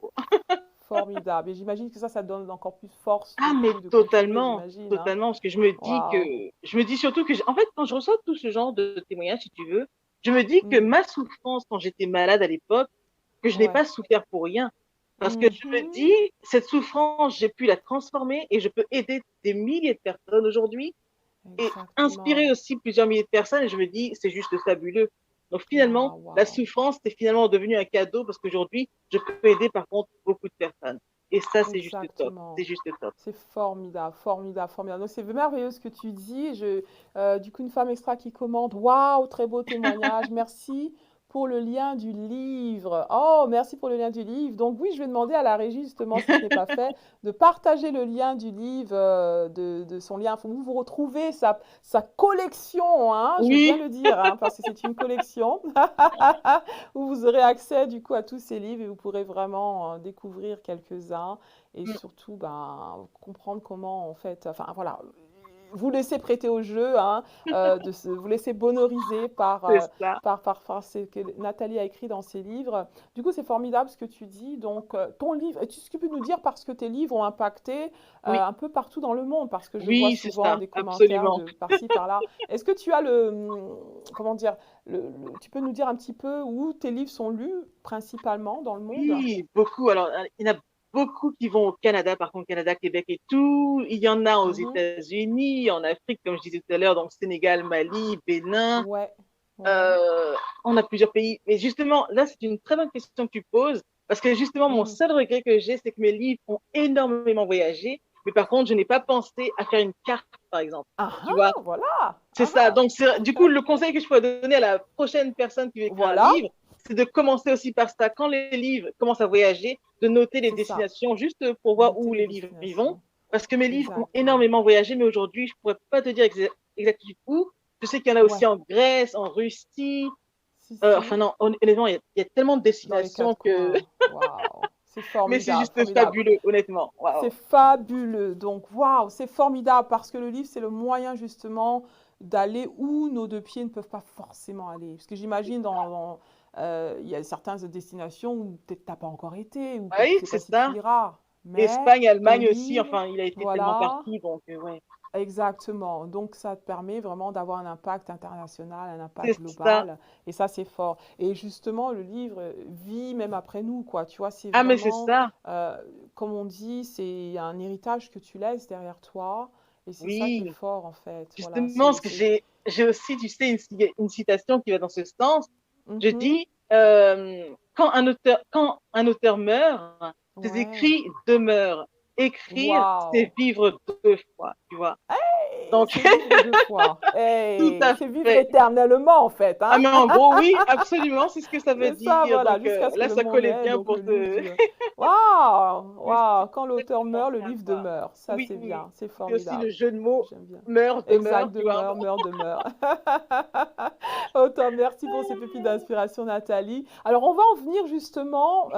A: Formidable. Et j'imagine que ça donne encore plus force,
G: Ah, mais
A: beaucoup de continuer, j'imagine, hein.
G: totalement, parce que je me dis
A: Waouh.
G: surtout que, en fait, quand je reçois tout ce genre de témoignages, si tu veux, je me dis que
A: Hmm.
G: ma souffrance quand j'étais malade à l'époque, que je n'ai
A: Ouais.
G: pas souffert pour rien. Parce que je me
A: Mhm.
G: dis, cette souffrance, j'ai pu la transformer et je peux aider des milliers de personnes aujourd'hui et inspirer
A: Exactement.
G: aussi plusieurs milliers de personnes. Et je me dis, c'est juste fabuleux. Donc finalement,
A: Waouh,
G: la
A: waouh.
G: souffrance, c'est finalement devenu un cadeau parce qu'aujourd'hui, je peux aider par contre beaucoup de personnes. Et ça, c'est juste top. C'est
A: Exactement.
G: juste top.
A: C'est formidable, formidable, formidable. Donc, c'est merveilleux ce que tu dis. Du coup, une femme extra qui commente. Waouh, très beau témoignage. Merci pour le lien du livre. Oh, merci pour le lien du livre. Donc, oui, je vais demander à la régie, justement, si ce n'est pas fait, de partager le lien du livre, de son lien. Faut vous retrouvez sa collection, hein, je veux bien
G: Oui,
A: le dire, hein, parce que c'est une collection où vous aurez accès, du coup, à tous ces livres et vous pourrez vraiment découvrir quelques-uns et surtout ben, comprendre comment en fait, enfin voilà, vous laisser prêter au jeu, hein, vous laisser bonheurisé
G: c'est ça.
A: par ce que Nathalie a écrit dans ses livres. Du coup, c'est formidable ce que tu dis. Donc, ton livre, est-ce que tu peux nous dire parce que tes livres ont impacté
G: Oui,
A: un peu partout dans le monde, parce que je vois
G: oui, c'est
A: souvent
G: ça.
A: des commentaires
G: Absolument.
A: de par-ci, par-là. Est-ce que tu as comment dire, tu peux nous dire un petit peu où tes livres sont lus principalement dans le monde?
G: Oui, beaucoup. Alors, il y en a beaucoup qui vont au Canada, par contre, Canada, Québec et tout. Il y en a aux
A: Mhm.
G: États-Unis, en Afrique, comme je disais tout à l'heure, donc Sénégal, Mali, Bénin.
A: Ouais, ouais.
G: Euh, on a plusieurs pays. Mais justement, là, c'est une très bonne question que tu poses, parce que justement, mon
A: Mhm.
G: seul regret que j'ai, c'est que mes livres ont énormément voyagé, mais par contre, je n'ai pas pensé à faire une carte, par exemple.
A: Ah
G: Tu vois,
A: ah, voilà.
G: c'est
A: Ah
G: ça.
A: ah.
G: Donc, du coup, le conseil que je pourrais donner à la prochaine personne qui veut écrire un
A: Voilà,
G: livre, c'est de commencer aussi par ça. Quand les livres commencent à voyager, de noter les
A: c'est ça.
G: destinations juste pour voir
A: Noter
G: où
A: les
G: les livres y vont.
A: destinations.
G: Parce que mes livres ont
A: Exactement.
G: énormément voyagé, mais aujourd'hui, je ne pourrais pas te dire exactement où. Je sais qu'il y en a aussi
A: Ouais,
G: en Grèce, en Russie.
A: si,
G: Enfin,
A: si.
G: non, honnêtement, il y a tellement de
A: Dans les
G: destinations
A: quatre
G: que.
A: coins. Waouh. C'est
G: Mais c'est
A: formidable,
G: juste
A: formidable.
G: fabuleux, honnêtement.
A: C'est
G: Waouh.
A: fabuleux. Donc, waouh, c'est formidable parce que le livre, c'est le moyen justement d'aller où nos deux pieds ne peuvent pas forcément aller. Parce que j'imagine il y a certaines destinations où peut-être tu n'as pas encore été, ou
G: Ah
A: peut-être tu
G: oui,
A: ne sais
G: c'est
A: pas si tu
G: ça.
A: iras. Mais
G: Espagne,
A: ton
G: Allemagne aussi.
A: livre,
G: Enfin, il a été tellement
A: voilà,
G: partout. Donc, ouais.
A: exactement. Donc, ça te permet vraiment d'avoir un impact international, un
G: C'est
A: impact
G: ça.
A: global. Et ça, c'est fort. Et justement, le livre vit même après nous, quoi. Tu vois, c'est
G: Ah, mais c'est
A: vraiment,
G: ça.
A: euh, comme on dit, c'est un héritage que tu laisses derrière toi. Et c'est ça qui est
G: Oui.
A: fort, en fait. Voilà,
G: Justement, parce que j'ai aussi, tu sais, une citation qui va dans ce sens. Je
A: Mhm.
G: dis, quand un auteur meurt, ses
A: Ouais,
G: écrits demeurent. écrire,
A: Waouh.
G: c'est vivre 2 fois, tu vois.
A: Hey,
G: Donc,
A: c'est vivre 2 fois.
G: tout
A: Hey,
G: à
A: c'est vivre
G: fait.
A: éternellement, en fait,
G: Ah,
A: hein.
G: mais en gros, oui, absolument, c'est ce que ça veut
A: C'est ça,
G: dire.
A: voilà,
G: Donc,
A: jusqu'à ce que
G: là,
A: le
G: ça
A: monde
G: collait
A: ait,
G: bien
A: donc
G: pour
A: le livre
G: te...
A: dure. Waouh,
G: Oui,
A: waouh,
G: c'est
A: quand l'auteur
G: exactement
A: meurt, le
G: ça,
A: livre
G: quoi.
A: demeure. Ça,
G: Oui,
A: c'est
G: oui.
A: bien, c'est
G: Et aussi le
A: formidable.
G: jeu de mots,
A: J'aime bien.
G: meurt,
A: Exact,
G: demeure, tu vois.
A: demeure, meurt, demeure. Autant, merci pour ces pépites d'inspiration, Nathalie. Alors, on va en venir justement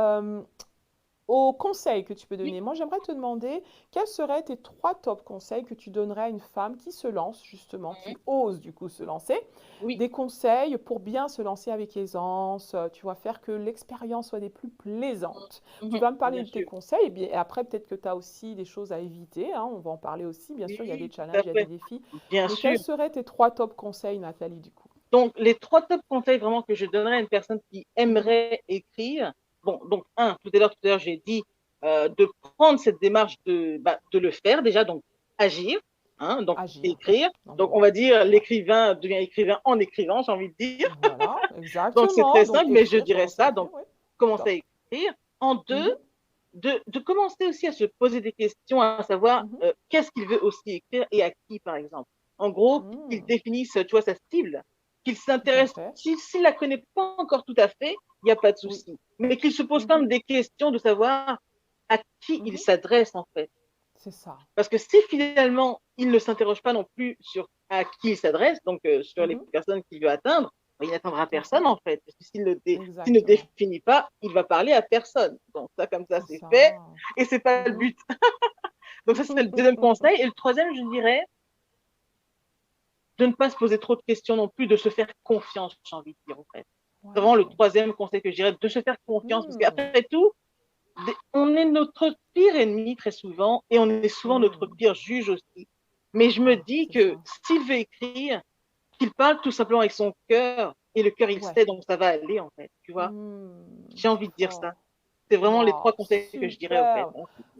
A: aux conseils que tu peux
G: Oui,
A: donner. Moi, j'aimerais te demander quels seraient tes 3 top conseils que tu donnerais à une femme qui se lance, justement, qui ose du coup se lancer.
G: oui,
A: Des conseils pour bien se lancer avec aisance, tu vas faire que l'expérience soit des plus plaisantes. Tu vas me parler
G: bien
A: de tes
G: sûr.
A: conseils, et, bien, et après, peut-être que tu as aussi des choses à éviter, hein, on va en parler aussi. Bien sûr, il y a des
G: Oui, tout
A: challenges,
G: à
A: il y a des
G: fait.
A: défis.
G: Bien
A: Mais
G: sûr.
A: quels seraient tes 3 top conseils, Nathalie, du coup?
G: Donc, les 3 top conseils vraiment que je donnerais à une personne qui
A: Mhm,
G: aimerait écrire. Bon, donc, tout à l'heure, j'ai dit de prendre cette démarche de le faire déjà, donc agir, hein, donc
A: agir,
G: écrire. Donc,
A: number
G: on
A: one.
G: va dire
A: Ouais.
G: l'écrivain devient écrivain en écrivant, j'ai envie de dire.
A: Voilà,
G: Donc, c'est
A: exactement.
G: très
A: Donc,
G: simple, mais je
A: écrire,
G: dirais
A: commencer à
G: ça.
A: écrire,
G: Donc,
A: oui.
G: commencer
A: Top.
G: à écrire. En deux,
A: Mhm,
G: de commencer aussi à se poser des questions, à savoir
A: mhm,
G: qu'est-ce qu'il veut aussi écrire et à qui, par exemple. En gros, qu'il définisse, tu vois, sa cible, qu'il
A: tout à
G: s'intéresse,
A: fait.
G: s'il la connaît pas encore tout à fait, il n'y a pas de
A: Oui.
G: souci. Mais qu'il se pose quand
A: Mhm,
G: même des questions de savoir à qui il
A: mhm.
G: s'adresse, en fait.
A: C'est ça.
G: Parce que si finalement, il ne s'interroge pas non plus sur à qui il s'adresse, donc sur les
A: Mhm,
G: personnes qu'il veut atteindre, ben, il n'atteindra
A: tout à fait.
G: personne en fait. Parce que s'il ne
A: Exactement.
G: définit pas, il va parler à personne. Donc ça, comme ça,
A: C'est
G: c'est
A: ça.
G: fait et c'est pas le
A: Mhm.
G: but. Donc ça, c'est le deuxième conseil. Et le troisième, je dirais, de ne pas se poser trop de questions non plus, de se faire confiance, j'ai envie de dire en fait. C'est vraiment le
A: Ouais.
G: troisième conseil que je dirais, de se faire confiance. Parce
A: Hmm,
G: qu'après tout, on est notre pire ennemi très souvent et on est souvent notre
A: hmm.
G: pire juge aussi. Mais je me
A: Ah,
G: dis
A: c'est
G: que
A: ça.
G: s'il veut écrire, qu'il parle tout simplement avec son cœur et le cœur il
A: Ouais.
G: sait donc ça va aller en fait, tu vois. J'ai
A: C'est
G: envie de dire ça.
A: fort.
G: C'est vraiment les 3
A: Waouh,
G: conseils que je dirais en fait.
A: super.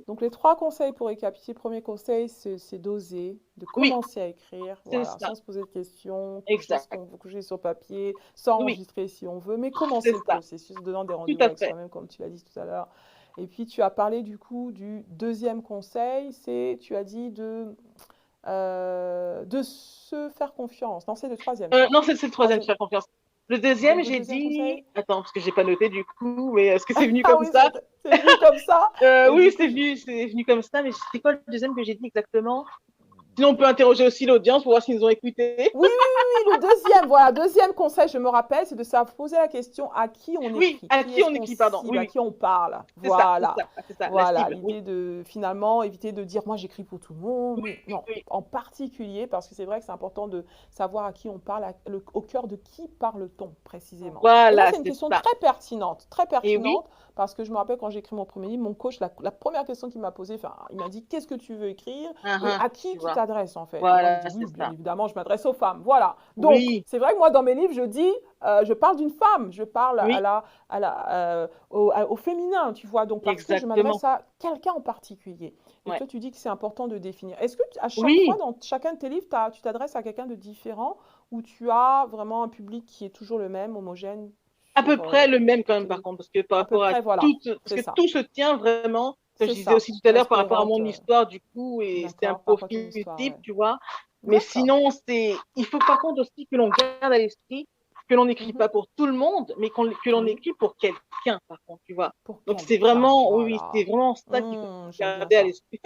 A: Donc les 3 conseils pour récapituler. Premier conseil, c'est d'oser, de
G: Oui,
A: commencer à écrire,
G: c'est
A: voilà,
G: ça.
A: sans se poser de questions,
G: Exact.
A: coucher sur papier, sans
G: Oui,
A: enregistrer si on veut, mais
G: c'est
A: commencer le
G: ça.
A: processus, donnant des
G: Tout
A: rendez-vous
G: à
A: avec
G: fait.
A: soi-même, comme tu l'as dit tout à l'heure. Et puis tu as parlé du coup du deuxième conseil, tu as dit de se faire confiance. Non, c'est le troisième, ça.
G: Non, c'est le troisième,
A: Troisième.
G: faire confiance. Le deuxième,
A: Le
G: j'ai
A: deuxième conseil?
G: dit. Attends, parce que j'ai pas noté du coup, mais est-ce que c'est venu
A: Ah
G: comme
A: oui,
G: ça?
A: c'est venu comme ça. Et
G: Oui,
A: du coup,
G: c'est venu comme ça, mais c'était quoi le deuxième que j'ai dit exactement? Sinon, on peut interroger aussi l'audience pour voir s'ils nous ont écoutés.
A: oui, oui, oui, oui, le deuxième, voilà, deuxième conseil, je me rappelle, c'est de savoir poser la question à qui on
G: Oui,
A: écrit,
G: à
A: qui
G: qui
A: est-ce
G: on
A: qu'on
G: écrit, pardon.
A: cible,
G: Oui,
A: à
G: oui,
A: qui on parle.
G: c'est ça, c'est
A: Voilà,
G: ça, c'est ça, la
A: voilà,
G: cible.
A: l'idée
G: Oui,
A: de finalement éviter de dire moi j'écris pour tout le monde, mais
G: oui,
A: non,
G: oui.
A: en particulier, parce que c'est vrai que c'est important de savoir à qui on parle, au cœur de qui parle-t-on précisément. Et là,
G: Voilà,
A: c'est une
G: c'est
A: question
G: ça.
A: très
G: Et oui,
A: pertinente, parce que je me rappelle quand j'ai écrit mon premier livre, mon coach, la première question qu'il m'a posée, enfin, il m'a dit qu'est-ce que tu veux écrire et à qui
G: tu
A: tu
G: vois.
A: t'adresses en fait. Et moi, j'ai
G: Voilà,
A: dit oui,
G: c'est
A: bien
G: ça.
A: évidemment, je m'adresse aux femmes. Voilà. Donc,
G: Oui,
A: c'est vrai que moi, dans mes livres, je dis, je parle d'une femme, je parle
G: oui,
A: au féminin, tu vois, donc parce que je
G: exactement.
A: m'adresse à quelqu'un en particulier. Et
G: Ouais.
A: toi, tu dis que c'est important de définir. Est-ce que à chaque fois,
G: Oui,
A: dans chacun de tes livres, tu t'adresses à quelqu'un de différent ou tu as vraiment un public qui est toujours le même, homogène
G: à peu
A: sur
G: près le même quand même, par
A: tes...
G: contre, parce que par
A: À peu
G: rapport à
A: près, voilà,
G: tout, parce
A: c'est
G: que
A: ça.
G: tout se tient vraiment, comme je
A: C'est
G: disais
A: ça.
G: aussi tout
A: Tu
G: à l'heure,
A: restes
G: par rapport à
A: cohérente.
G: mon histoire, du coup, et c'était un
A: D'accord, par rapport à ton
G: profil
A: histoire,
G: type,
A: ouais.
G: tu vois. Mais
A: D'accord.
G: sinon, il faut par contre aussi que l'on garde à l'esprit que l'on n'écrit
A: Mhm.
G: pas pour tout le monde, mais que l'on
A: Oui,
G: écrit pour quelqu'un, par contre, tu vois.
A: pour
G: Donc c'est
A: quelqu'un,
G: vraiment, oui, oui, c'est
A: voilà.
G: vraiment ça qu'il faut
A: J'aime bien
G: garder à
A: ça.
G: l'esprit.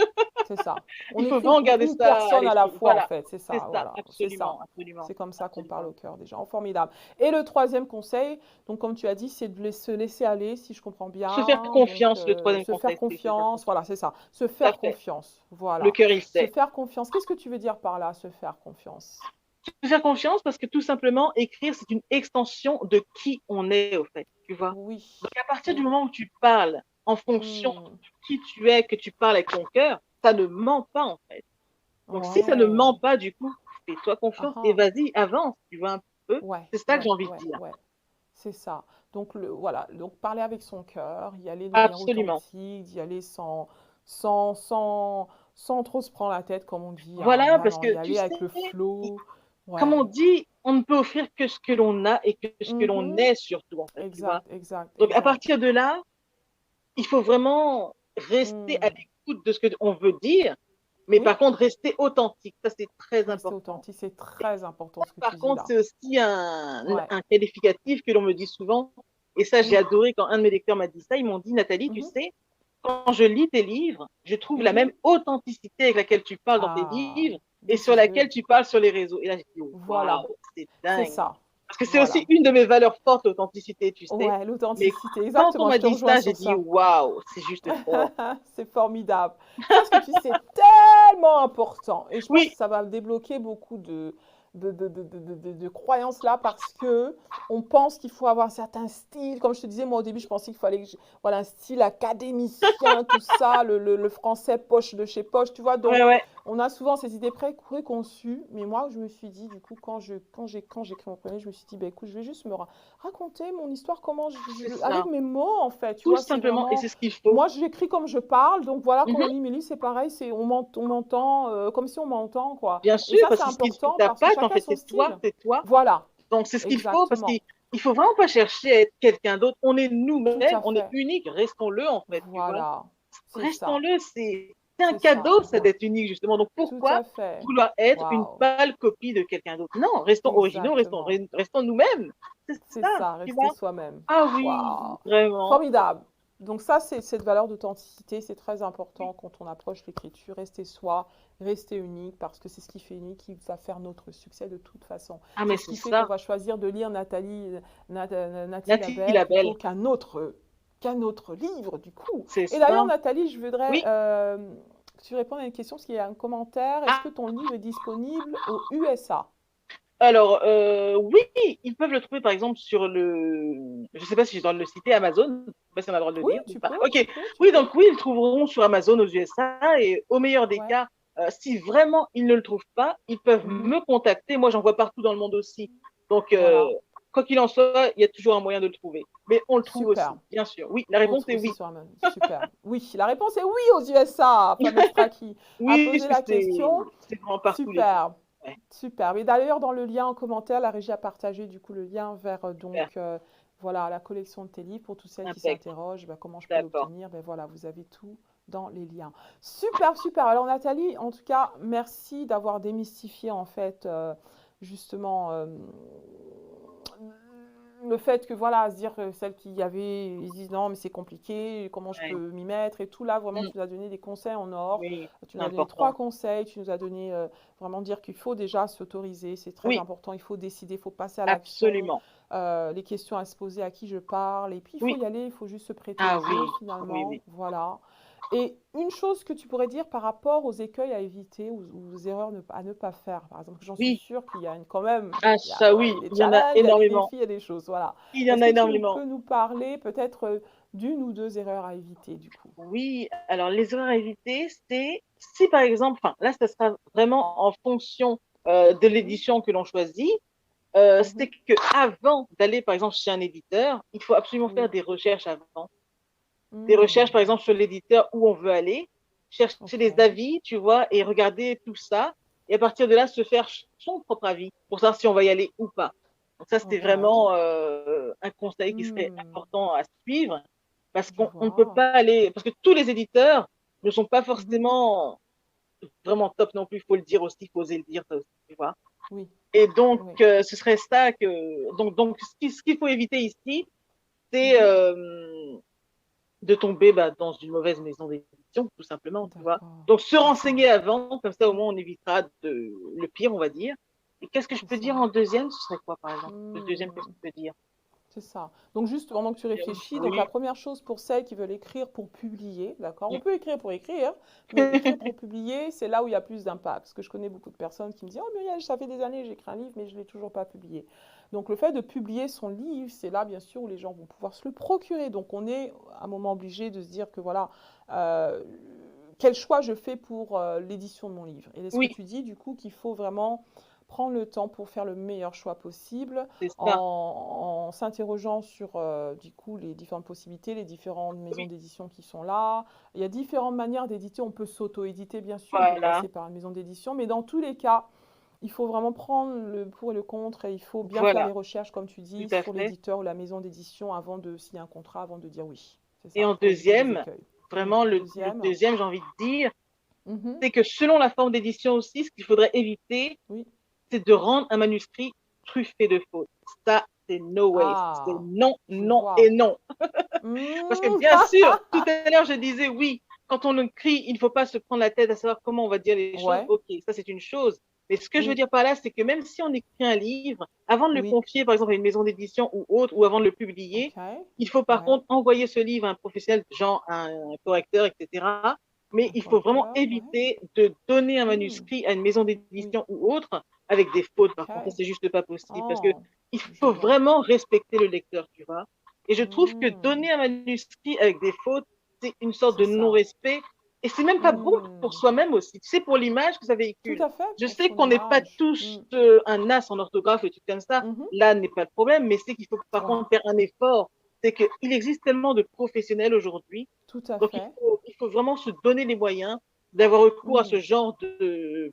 A: C'est ça. On
G: Il faut
A: écrit
G: vraiment
A: pour
G: garder
A: une
G: ça à
A: personne à la
G: l'esprit.
A: fois, en
G: Voilà,
A: fait. C'est
G: c'est
A: ça,
G: ça,
A: voilà. C'est ça.
G: absolument, absolument,
A: C'est comme ça qu'on parle
G: absolument.
A: au cœur des gens. Formidable. Et le troisième conseil, donc comme tu as dit, c'est de se laisser aller, si je comprends
G: Se faire
A: bien. Donc,
G: confiance, le troisième
A: se faire
G: conseil, c'est se faire
A: confiance.
G: confiance.
A: Voilà, c'est ça. Se
G: Tout à
A: faire
G: fait.
A: confiance.
G: Le
A: Voilà.
G: cœur, il
A: Se
G: sait.
A: faire confiance. Qu'est-ce que tu veux dire par là, se faire confiance?
G: Se faire confiance parce que tout simplement, écrire, c'est une extension de qui on est, au fait, tu vois.
A: Oui.
G: Donc, à partir du
A: Oui.
G: moment où tu parles en fonction
A: Hmm.
G: de qui tu es, que tu parles avec ton cœur, ça ne ment pas, en fait. Donc, si ça ne ment
A: Ouais.
G: pas, du coup, fais-toi
A: Ah
G: confiance et
A: ah.
G: vas-y, avance, tu vois, un peu.
A: Ouais,
G: C'est ça que j'ai
A: ouais,
G: envie de
A: ouais,
G: dire.
A: ouais. C'est ça. Donc, voilà. Donc, parler avec son cœur, y aller de manière
G: Absolument.
A: authentique, d'y aller sans, sans, sans trop se prendre la tête, comme on dit, hein.
G: Voilà, parce
A: Vraiment, y
G: que tu
A: aller avec
G: sais,
A: le flow.
G: comme on
A: Ouais.
G: dit, on ne peut offrir que ce que l'on a et que ce que l'on
A: Mhm.
G: est surtout, en fait, tu vois.
A: Exact, exact,
G: Donc, à
A: exact.
G: partir de là, il faut vraiment rester à
A: Hmm.
G: l'écoute de ce qu'on veut dire, mais
A: Oui.
G: par contre, rester authentique. Ça, c'est très
A: Rester
G: important.
A: authentique, c'est très important ce que tu
G: Par
A: dis
G: contre,
A: là.
G: c'est aussi un
A: Ouais.
G: qualificatif que l'on me dit souvent. Et ça, j'ai
A: Oui.
G: adoré quand un de mes lecteurs m'a dit ça. Ils m'ont dit, Nathalie, tu
A: Mhm.
G: sais, quand je lis tes livres, je trouve la
A: Mhm.
G: même authenticité avec laquelle tu parles dans tes
A: Ah,
G: livres et
A: this
G: sur
A: is
G: laquelle
A: good.
G: tu parles sur les réseaux. Et là, j'ai dit,
A: Voilà,
G: waouh, c'est
A: c'est
G: dingue.
A: ça.
G: Parce que c'est
A: Voilà.
G: aussi une de mes valeurs fortes, l'authenticité, tu sais.
A: Ouais,
G: Mais
A: l'authenticité,
G: quand on
A: exactement,
G: m'a
A: je te
G: dit
A: rejoins
G: ça, j'ai
A: sur
G: dit,
A: ça.
G: waouh, c'est juste fort.
A: C'est formidable. Parce que tu sais, c'est tellement important. Et je pense que
G: Oui,
A: ça va débloquer beaucoup de croyances là parce que on pense qu'il faut avoir un certain style. Comme je te disais, moi au début, je pensais qu'il fallait voilà, un style académicien, tout ça, le français poche de chez poche, tu vois. Donc,
G: ouais, ouais,
A: on a souvent ces idées préconçues. Mais moi, je me suis dit, du coup, quand j'ai écrit mon premier, je me suis dit, bah, écoute, je vais juste raconter mon histoire,
G: c'est
A: avec
G: ça.
A: mes mots, en fait. Tu
G: Tout
A: vois, c'est
G: simplement, et
A: vraiment.
G: c'est ce qu'il faut.
A: Moi, j'écris comme je parle, donc voilà, quand
G: Mhm.
A: on lit mes livres, c'est pareil, on m'entend comme si on m'entend, quoi.
G: Bien
A: Et
G: sûr,
A: ça,
G: parce
A: c'est
G: que c'est
A: important
G: ta
A: parce que
G: patte, en
A: chacun a
G: fait,
A: son
G: c'est toi,
A: style.
G: c'est toi.
A: Voilà,
G: Donc, c'est ce qu'il faut, parce qu'il
A: exactement.
G: il faut vraiment pas chercher à être quelqu'un d'autre. On est
A: Tout
G: nous-mêmes,
A: à
G: on est
A: fait.
G: unique, restons-le, en fait, tu vois.
A: Voilà, c'est ça,
G: Restons-le, c'est un
A: c'est ça.
G: cadeau, ça, d'être unique, justement. Donc,
A: Tout
G: pourquoi
A: à fait.
G: vouloir être une
A: Waouh,
G: pâle copie de quelqu'un d'autre? Non, restons originaux,
A: exactement.
G: restons nous-mêmes. C'est
A: C'est
G: ça,
A: ça,
G: tu
A: rester
G: vois.
A: soi-même.
G: Ah oui,
A: Waouh,
G: vraiment.
A: formidable. Donc ça, c'est cette valeur d'authenticité, c'est très
G: Oui.
A: important quand on approche l'écriture. Rester soi, rester unique, parce que c'est ce qui fait unique qui va faire notre succès de toute façon.
G: Ah,
A: C'est
G: mais
A: ce
G: c'est
A: qui fait qu'on
G: ça,
A: va choisir de lire Nathalie
G: Nathalie
A: Labelle
G: Labelle,
A: plutôt qu'un autre livre, du coup.
G: c'est
A: Et d'ailleurs,
G: ça.
A: Nathalie, je voudrais
G: Oui.
A: que tu répondes à une question, parce qu'il y a un commentaire. Est-ce
G: Ah,
A: que ton livre est disponible aux USA?
G: alors, oui, ils peuvent le trouver par exemple sur le. Je ne sais pas si je dois le citer, Amazon. Je ne sais pas si on a le droit de le
A: Oui,
G: dire ou
A: tu
G: pas.
A: peux,
G: Ok.
A: tu peux, tu
G: Oui,
A: peux.
G: donc oui, ils le trouveront sur Amazon aux USA. Et au meilleur des
A: Ouais.
G: cas, si vraiment ils ne le trouvent pas, ils peuvent
A: Mhm.
G: me contacter. Moi, j'en vois partout dans le monde aussi. Donc,
A: Voilà.
G: quoi qu'il en soit, il y a toujours un moyen de le trouver. Mais on le trouve
A: Super.
G: aussi, bien sûr. Oui, la réponse est
A: Aussi
G: oui.
A: sur Amazon. Super. Oui, la réponse est oui aux USA. Femme extra qui a
G: Oui, parce
A: posé
G: que
A: la question.
G: c'est vraiment partout les filles.
A: Super.
G: Ouais,
A: Super. Mais d'ailleurs, dans le lien en commentaire, la régie a partagé du coup le lien vers
G: super.
A: voilà, la collection de tes livres pour toutes celles qui
G: Impec.
A: s'interrogent. Ben, comment je peux
G: D'accord.
A: l'obtenir? Ben voilà, vous avez tout dans les liens. Super, super. Alors Nathalie, en tout cas, merci d'avoir démystifié en fait justement le fait que voilà, se dire celles qui y avait, ils disent non, mais c'est compliqué, comment je
G: Ouais.
A: peux m'y mettre et tout là, vraiment,
G: Mm.
A: tu nous as donné des conseils en or.
G: Oui,
A: Tu
G: c'est
A: nous as donné 3
G: important.
A: conseils, tu nous as donné vraiment dire qu'il faut déjà s'autoriser, c'est très
G: Oui,
A: important, il faut décider, il faut passer à l'action,
G: absolument.
A: les questions à se poser, à qui je parle, et puis il faut
G: Oui.
A: y aller, il faut juste se prêter
G: Ah
A: au
G: oui,
A: jeu
G: oui,
A: finalement,
G: oui.
A: voilà. Et une chose que tu pourrais dire par rapport aux écueils à éviter ou aux erreurs à ne pas faire, par exemple, j'en suis
G: Oui,
A: sûre qu'il y a quand même,
G: ah ça
A: il y
G: oui,
A: a des
G: il y en a
A: challenges, il y a des
G: énormément.
A: défis, il y a des choses, voilà.
G: Il y en
A: Est-ce
G: a
A: que tu
G: énormément.
A: peux nous parler peut-être d'une ou deux erreurs à éviter du coup?
G: Oui, alors les erreurs à éviter, c'est si par exemple, enfin là, ça sera vraiment en fonction de
A: Mhm,
G: l'édition que l'on choisit.
A: mhm.
G: C'est que avant d'aller par exemple chez un éditeur, il faut absolument faire
A: Oui.
G: des recherches avant. Des recherches
A: Hmm,
G: par exemple sur l'éditeur où on veut aller, chercher
A: ok,
G: les avis, tu vois, et regarder tout ça. Et à partir de là, se faire son propre avis pour savoir si on va y aller ou pas. Donc ça, c'était
A: ok.
G: vraiment un conseil qui serait
A: Hmm,
G: important à suivre parce
A: je
G: qu'on ne peut
A: vois.
G: pas aller, parce que tous les éditeurs ne sont pas
A: Mhm,
G: forcément vraiment top non plus, il faut le dire aussi, il faut oser le dire, ça aussi, tu vois.
A: oui,
G: Et donc,
A: oui.
G: ce serait ça que, donc ce qu'il faut éviter ici, c'est
A: Mhm,
G: de tomber bah, dans une mauvaise maison d'édition, tout simplement, tu vois.
A: d'accord,
G: Donc, se
A: c'est ça,
G: renseigner avant, comme ça, au moins, on évitera le pire, on va dire. Et qu'est-ce que je
A: c'est
G: peux dire
A: ça.
G: en deuxième? Ce serait quoi, par exemple? Le deuxième, qu'est-ce
A: Hmm.
G: que je peux dire?
A: C'est ça. Donc juste pendant que tu réfléchis, donc la
G: Oui,
A: première chose pour celles qui veulent écrire pour publier, d'accord? On
G: oui.
A: peut écrire pour écrire, mais écrire pour publier, c'est là où il y a plus d'impact. Parce que je connais beaucoup de personnes qui me disent, oh Muriel, ça fait des années, j'écris un livre, mais je ne l'ai toujours pas publié. Donc le fait de publier son livre, c'est là bien sûr où les gens vont pouvoir se le procurer. Donc on est à un moment obligé de se dire que voilà, euh, quel choix je fais pour l'édition de mon livre. Et est-ce que
G: Oui,
A: tu dis du coup qu'il faut vraiment prendre le temps pour faire le meilleur choix possible
G: c'est ça.
A: en s'interrogeant sur du coup les différentes possibilités, les différentes maisons
G: Oui,
A: d'édition qui sont là. Il y a différentes manières d'éditer. On peut s'auto-éditer bien sûr, on peut
G: voilà,
A: passer par une maison d'édition, mais dans tous les cas, il faut vraiment prendre le pour et le contre et il faut bien faire les
G: voilà,
A: recherches, comme tu
G: tout
A: dis,
G: à
A: sur
G: fait.
A: l'éditeur ou la maison d'édition avant de signer un contrat, avant de dire oui. C'est
G: Et
A: ça,
G: en
A: pour éviter les
G: deuxième,
A: écueils.
G: vraiment le
A: Deuxième.
G: deuxième, j'ai envie de dire,
A: Mhm.
G: c'est que selon la forme d'édition aussi, ce qu'il faudrait éviter,
A: Oui.
G: c'est de rendre un manuscrit truffé de fautes. Ça, c'est no way. C'est
A: Ah,
G: non,
A: je
G: non
A: vois.
G: et non. Parce que
A: Hmm.
G: bien sûr, tout à l'heure, je disais oui, quand on écrit, il ne faut pas se prendre la tête à savoir comment on va dire les choses.
A: Ouais,
G: Ok, ça c'est une chose. Mais ce que je veux
A: oui,
G: dire par là, c'est que même si on écrit un livre, avant de le
A: oui.
G: confier, par exemple, à une maison d'édition ou autre, ou avant de le publier,
A: Ok,
G: il faut par
A: ouais.
G: contre envoyer ce livre à un professionnel, genre un correcteur, etc. Mais
A: Un
G: il faut vraiment
A: correcteur, ouais.
G: éviter de donner un
A: Hmm.
G: manuscrit à une maison
A: Oui,
G: d'édition ou autre avec des fautes. Par contre, ça,
A: ok.
G: c'est juste pas possible parce que
A: Oh,
G: il
A: je
G: faut
A: vois.
G: vraiment respecter le lecteur, tu vois. Et je trouve que
A: Hmm.
G: donner un manuscrit avec des fautes, c'est une sorte
A: C'est
G: de
A: ça.
G: non-respect. Et c'est même pas bon pour
A: Hmm.
G: soi-même aussi. Tu sais, pour l'image que ça
A: Tout
G: véhicule.
A: à fait,
G: Je
A: pour
G: sais
A: son
G: qu'on n'est pas
A: image.
G: tous un as en orthographe et tout comme ça.
A: Mhm.
G: Là n'est pas le problème, mais c'est qu'il faut par
A: Ouais,
G: contre faire un effort. C'est qu'il existe tellement de professionnels aujourd'hui.
A: tout à
G: Donc
A: fait.
G: il faut vraiment se donner les moyens d'avoir recours à ce
A: Hmm.
G: genre de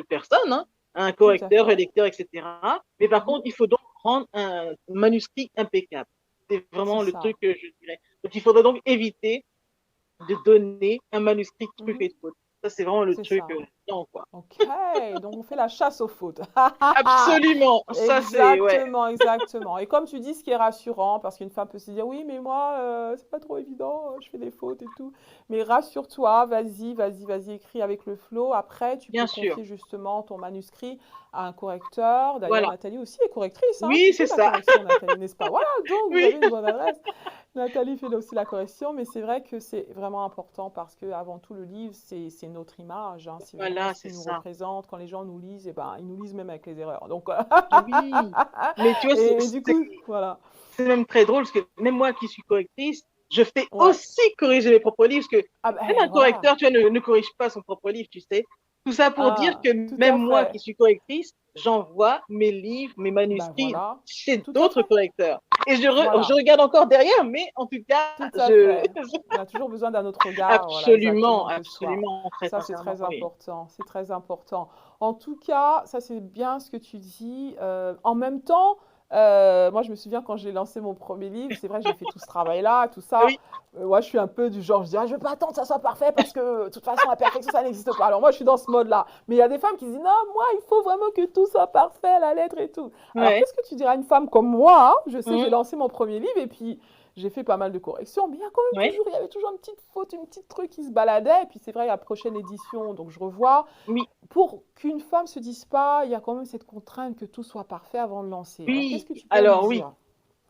G: personnes, hein, un
A: Tout à
G: correcteur,
A: fait.
G: rédacteur, etc. Mais par
A: Mhm.
G: contre, il faut donc rendre un manuscrit impeccable. C'est
A: C'est
G: vraiment le
A: ça.
G: truc que je dirais. Donc il faudrait donc éviter de donner un manuscrit truffé
A: Mhm.
G: de fautes. Ça, c'est vraiment le
A: C'est
G: truc,
A: ça.
G: non, quoi.
A: Ok, donc on fait la chasse aux fautes.
G: Absolument. Ça, c'est, ouais.
A: Exactement, exactement. Et comme tu dis, ce qui est rassurant, parce qu'une femme peut se dire, oui, mais moi, c'est pas trop évident, je fais des fautes et tout. Mais rassure-toi, vas-y, vas-y, vas-y, écris avec le flow. Après, tu
G: Bien
A: peux
G: sûr.
A: confier justement ton manuscrit à un correcteur. D'ailleurs,
G: Voilà.
A: Nathalie aussi est correctrice, hein.
G: Oui,
A: Tu
G: c'est
A: fais la
G: ça.
A: correction, Nathalie, n'est-ce pas? Voilà, donc vous
G: Oui.
A: avez une bonne adresse. Nathalie fait aussi la correction, mais c'est vrai que c'est vraiment important parce que avant tout, le livre, c'est notre image, hein. C'est vraiment
G: Voilà,
A: ce qui
G: c'est
A: nous
G: ça.
A: représente. Quand les gens nous lisent, eh ben, ils nous lisent même avec les erreurs. Donc,
G: Oui. Mais tu vois,
A: et du coup, voilà.
G: c'est même très drôle parce que même moi qui suis correctrice, je fais
A: Ouais.
G: aussi corriger mes propres livres parce que
A: Ah
G: même
A: ben
G: un
A: voilà.
G: correcteur, tu vois, ne corrige pas son propre livre, tu sais. Tout ça pour dire
A: Ah,
G: que
A: tout
G: même
A: à
G: moi qui
A: fait.
G: suis correctrice, j'envoie mes livres, mes
A: Ben
G: manuscrits
A: voilà.
G: chez
A: Tout à
G: d'autres
A: fait.
G: correcteurs. Et je
A: Voilà.
G: regarde encore derrière, mais en tout cas,
A: Tout à
G: je...
A: fait. On a toujours besoin d'un autre regard, voilà,
G: Absolument,
A: exactement, que soi.
G: absolument, très
A: Ça, c'est
G: sincèrement,
A: très
G: oui.
A: important. C'est très important. En tout cas, ça, c'est bien ce que tu dis. En même temps, moi, je me souviens quand j'ai lancé mon premier livre, c'est vrai, j'ai fait tout ce travail-là, tout ça.
G: Oui,
A: Moi, je suis un peu du genre, je dis, ah, je ne veux pas attendre que ça soit parfait parce que, de toute façon, la perfection, ça n'existe pas. Alors, moi, je suis dans ce mode-là. Mais il y a des femmes qui disent, non, moi, il faut vraiment que tout soit parfait, à la lettre et tout. Alors,
G: ouais.
A: qu'est-ce que tu dirais à une femme comme moi, hein? Je sais,
G: Mhm,
A: j'ai lancé mon premier livre et puis j'ai fait pas mal de corrections, mais il y a quand même
G: ouais,
A: toujours, il y avait toujours une petite faute, une petite truc qui se baladait. Et puis c'est vrai, la prochaine édition, donc je revois.
G: oui,
A: Pour qu'une femme se dise pas, il y a quand même cette contrainte que tout soit parfait avant de lancer. Alors qu'est-ce
G: oui.
A: que tu peux lui
G: Alors oui,
A: dire?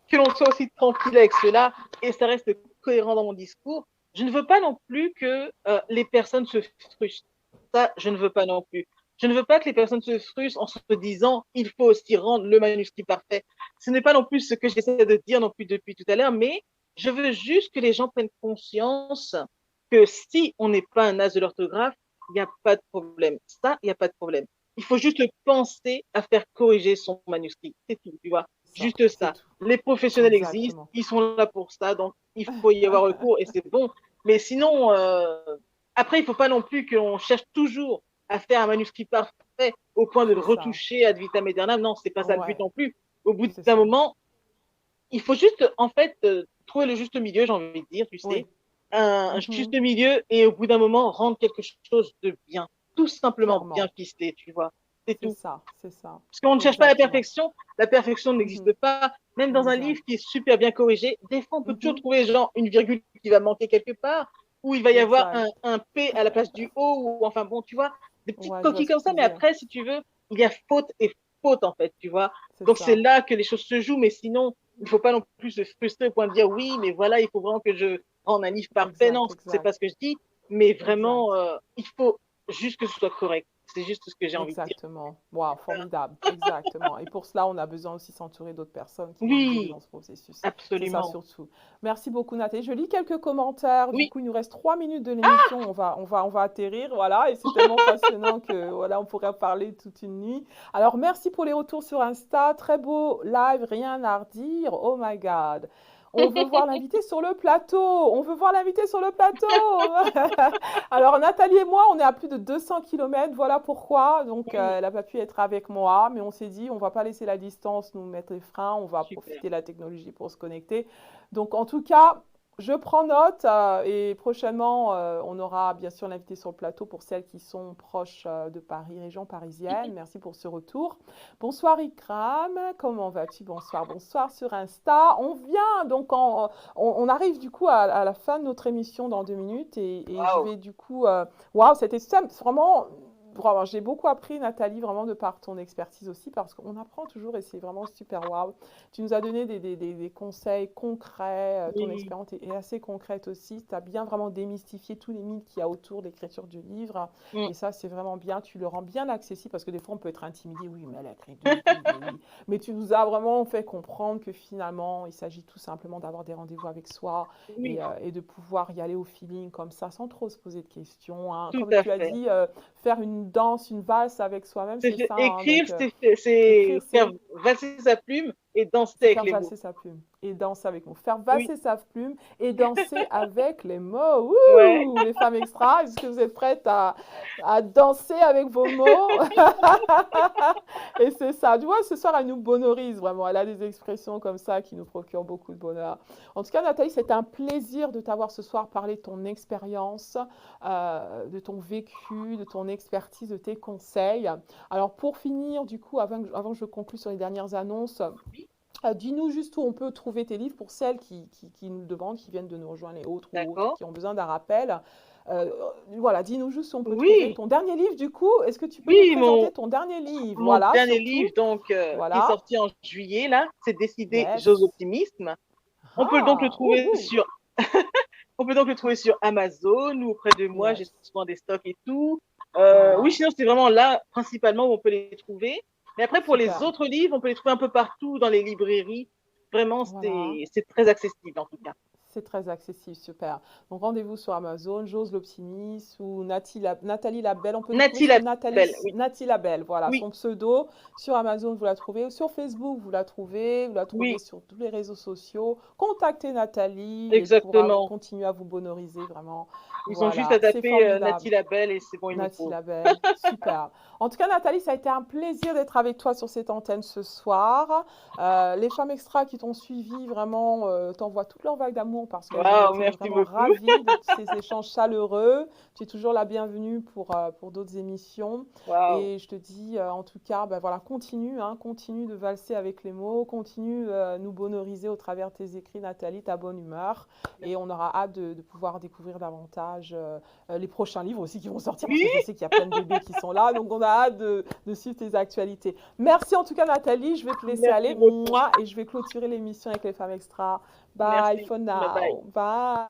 G: que l'on soit aussi tranquille avec cela et ça reste cohérent dans mon discours. Je ne veux pas non plus que les personnes se frustrent. Ça, je ne veux pas non plus. Je ne veux pas que les personnes se frustrent en se disant il faut aussi rendre le manuscrit parfait. Ce n'est pas non plus ce que j'essaie de dire non plus depuis tout à l'heure, mais je veux juste que les gens prennent conscience que si on n'est pas un as de l'orthographe, il n'y a pas de problème. Ça, il n'y a pas de problème. Il faut juste penser à faire corriger son manuscrit. C'est tout, tu vois.
A: Ça,
G: Juste
A: c'est
G: ça.
A: tout.
G: Les professionnels existent,
A: Exactement.
G: ils sont là pour ça, donc il faut y avoir recours et c'est bon. Mais sinon, après, il ne faut pas non plus qu'on cherche toujours à faire un manuscrit parfait au point de le
A: C'est ça.
G: retoucher ad vitam aeternam. Non, c'est pas ça le but
A: Ouais,
G: non plus. Au bout
A: c'est
G: d'un
A: ça.
G: moment, il faut juste, en fait, trouver le juste milieu, j'ai envie de dire, tu sais,
A: Oui.
G: un juste
A: Mhm.
G: milieu et au bout d'un moment, rendre quelque chose de bien. Tout simplement bien
A: Clairement.
G: ficelé, tu vois. C'est
A: C'est
G: tout.
A: ça. C'est ça.
G: Parce qu'on ne cherche pas
A: Exactement.
G: la perfection
A: Mhm.
G: n'existe pas. Même dans un livre
A: Exact.
G: qui est super bien corrigé, des fois on peut toujours
A: Mhm.
G: trouver genre une virgule qui va manquer quelque part, ou il va y avoir
A: Exact.
G: un P à la place du O, ou enfin bon, tu vois, des petites
A: Ouais, je vois
G: coquilles
A: ce que
G: comme
A: tu
G: ça,
A: veux
G: mais
A: dire.
G: après, si tu veux, il y a faute et faute en fait, tu vois.
A: C'est
G: Donc c'est
A: ça.
G: là que les choses se jouent, mais sinon, il ne faut pas non plus se frustrer au point de dire oui, mais voilà, il faut vraiment que je rende un livre parfait. Non,
A: Exact,
G: c'est pas
A: exact,
G: ce que je dis, mais
A: exact.
G: vraiment, il faut juste que ce soit correct. C'est juste ce que j'ai envie de dire.
A: Exactement. Wow, formidable. Exactement. Et pour cela, on a besoin aussi de s'entourer d'autres personnes qui vont nous aider
G: Oui,
A: dans ce processus. C'est ça
G: absolument.
A: surtout. Merci beaucoup, Nathalie. Je lis quelques commentaires. Du
G: Oui.
A: coup, il nous reste 3 minutes de l'émission. On va atterrir. Voilà. Et c'est tellement passionnant que voilà, on pourrait en parler toute une nuit. Alors, merci pour les retours sur Insta. Très beau live. Rien à redire. Oh my God. On veut voir l'invité sur le plateau. On veut voir l'invité sur le plateau. Alors, Nathalie et moi, on est à plus de 200 km. Voilà pourquoi. Donc, elle n'a pas pu être avec moi. Mais on s'est dit, on ne va pas laisser la distance nous mettre les freins. On va
G: Super.
A: profiter de la technologie pour se connecter. Donc, en tout cas, Je prends note et prochainement, on aura bien sûr l'invité sur le plateau pour celles qui sont proches de Paris, région parisienne. Merci pour ce retour. Bonsoir Ikram, comment vas-tu? Bonsoir, bonsoir sur Insta. On vient donc, on arrive du coup à la fin de notre émission dans 2 minutes et je
G: Waouh.
A: vais du coup, waouh, c'était vraiment... Vraiment, j'ai beaucoup appris, Nathalie, vraiment de par ton expertise aussi, parce qu'on apprend toujours et c'est vraiment super waouh. Tu nous as donné des conseils concrets, ton
G: Oui,
A: expérience est assez concrète aussi. Tu as bien vraiment démystifié tous les mythes qu'il y a autour de l'écriture du livre.
G: mm,
A: Et ça, c'est vraiment bien. Tu le rends bien accessible parce que des fois, on peut être intimidé. Oui, mais elle a écrit deux livres, mais oui. Mais tu nous as vraiment fait comprendre que finalement, il s'agit tout simplement d'avoir des rendez-vous avec soi
G: oui,
A: et de pouvoir y aller au feeling comme ça, sans trop se poser de questions, hein.
G: tout
A: Comme
G: à
A: tu as
G: fait.
A: dit, faire une danse, une valse avec soi-même, c'est ça, hein.
G: Écrire,
A: Donc,
G: c'est
A: écrire,
G: faire
A: c'est
G: valser sa plume et danser
A: c'est
G: avec
A: faire
G: les mots.
A: valser sa plume et danser avec nous. Faire
G: Oui,
A: valser sa plume et danser avec les mots.
G: ouais.
A: Ouh, les femmes extra, est-ce que vous êtes prêtes à danser avec vos mots? Et c'est ça. Tu vois, ce soir, elle nous bonorise vraiment. Elle a des expressions comme ça qui nous procurent beaucoup de bonheur. En tout cas, Nathalie, c'était un plaisir de t'avoir ce soir parlé de ton expérience, de ton vécu, de ton expertise, de tes conseils. Alors, pour finir, du coup, avant que je conclue sur les dernières annonces, dis-nous juste où on peut trouver tes livres pour celles qui nous demandent, qui viennent de nous rejoindre et autres,
G: D'accord.
A: qui ont besoin d'un rappel. Euh, voilà, dis-nous juste où on peut trouver
G: Oui,
A: ton dernier livre, du coup. Est-ce que tu peux nous
G: oui,
A: présenter ton dernier livre?
G: mon
A: Voilà,
G: dernier livre,
A: surtout.
G: donc, qui est
A: Voilà.
G: sorti en juillet, là, c'est Décidé, j'ose
A: Yes.
G: l'optimisme. On peut donc le
A: Ah,
G: trouver
A: wouhou.
G: sur, on peut donc le trouver sur Amazon ou auprès de moi, j'ai
A: Yes.
G: souvent des stocks et tout. Oui,
A: Voilà.
G: sinon, c'est vraiment là, principalement, où on peut les trouver. Mais après, pour les
A: Super.
G: autres livres, on peut les trouver un peu partout dans les librairies. Vraiment,
A: Voilà.
G: c'est très accessible, en tout cas.
A: C'est très accessible, super. Donc rendez-vous sur Amazon, J'ose l'optimiste ou Nathalie Labelle. On peut te trouver
G: Nathalie
A: sur
G: Labelle, oui.
A: Nathalie Labelle, voilà,
G: Oui,
A: son pseudo. Sur Amazon, vous la trouvez. Sur Facebook, vous la trouvez
G: oui,
A: sur tous les réseaux sociaux. Contactez Nathalie et pourra
G: exactement.
A: continuer à vous bonhoriser, vraiment.
G: Ils ont juste à
A: Voilà, c'est
G: taper
A: formidable.
G: Nathalie Labelle et c'est bon, ils nous
A: Nati
G: trouvent.
A: Labelle, super. En tout cas, Nathalie, ça a été un plaisir d'être avec toi sur cette antenne ce soir. Les femmes extra qui t'ont suivi, vraiment, t'envoient toutes leurs vagues d'amour parce qu'elles ont
G: Waouh,
A: été
G: merci
A: vraiment
G: beaucoup.
A: ravies de ces échanges chaleureux. Tu es toujours la bienvenue pour d'autres émissions.
G: Waouh.
A: Et je te dis, en tout cas, ben voilà, continue, hein, continue de valser avec les mots, continue nous bonhoriser au travers de tes écrits, Nathalie, ta bonne humeur. Et on aura hâte de pouvoir découvrir davantage les prochains livres aussi qui vont sortir parce
G: Oui,
A: que je sais qu'il y a plein de bébés qui sont là. Donc, on a hâte de suivre tes actualités. Merci en tout cas, Nathalie. Je vais te laisser
G: merci
A: aller.
G: beaucoup.
A: Moi, et je vais clôturer l'émission avec les femmes extra. Bye
G: Merci.
A: for
G: Bye bye.
A: now. Bye.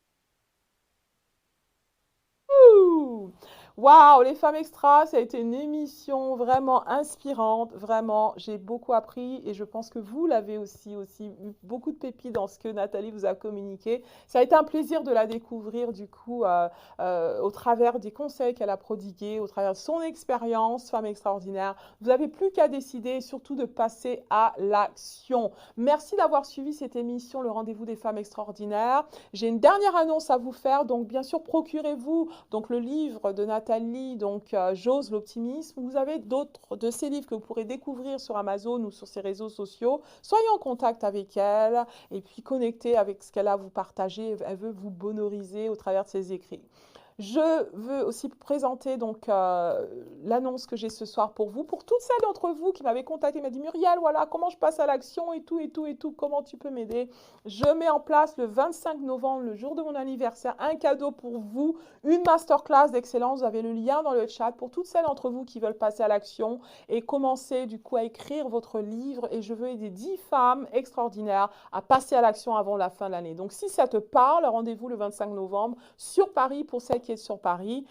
A: Ouh. Waouh, les femmes extras, ça a été une émission vraiment inspirante, vraiment, j'ai beaucoup appris et je pense que vous l'avez aussi eu beaucoup de pépites dans ce que Nathalie vous a communiqué. Ça a été un plaisir de la découvrir du coup au travers des conseils qu'elle a prodigués, au travers de son expérience, femme extraordinaire. Vous n'avez plus qu'à décider et surtout de passer à l'action. Merci d'avoir suivi cette émission, le rendez-vous des femmes extraordinaires. J'ai une dernière annonce à vous faire, donc bien sûr, procurez-vous donc le livre de Nathalie, donc J'ose l'optimisme. Vous avez d'autres de ces livres que vous pourrez découvrir sur Amazon ou sur ses réseaux sociaux. Soyez en contact avec elle et puis connectez avec ce qu'elle a à vous partager. Elle veut vous bonhoriser au travers de ses écrits. Je veux aussi présenter donc l'annonce que j'ai ce soir pour vous. Pour toutes celles d'entre vous qui m'avaient contacté, m'a dit Muriel, voilà, comment je passe à l'action et tout, comment tu peux m'aider? Je mets en place le 25 novembre, le jour de mon anniversaire, un cadeau pour vous, une masterclass d'excellence. Vous avez le lien dans le chat pour toutes celles d'entre vous qui veulent passer à l'action et commencer du coup à écrire votre livre. Et je veux aider 10 femmes extraordinaires à passer à l'action avant la fin de l'année. Donc si ça te parle, rendez-vous le 25 novembre sur Paris pour celles qui est sur Paris,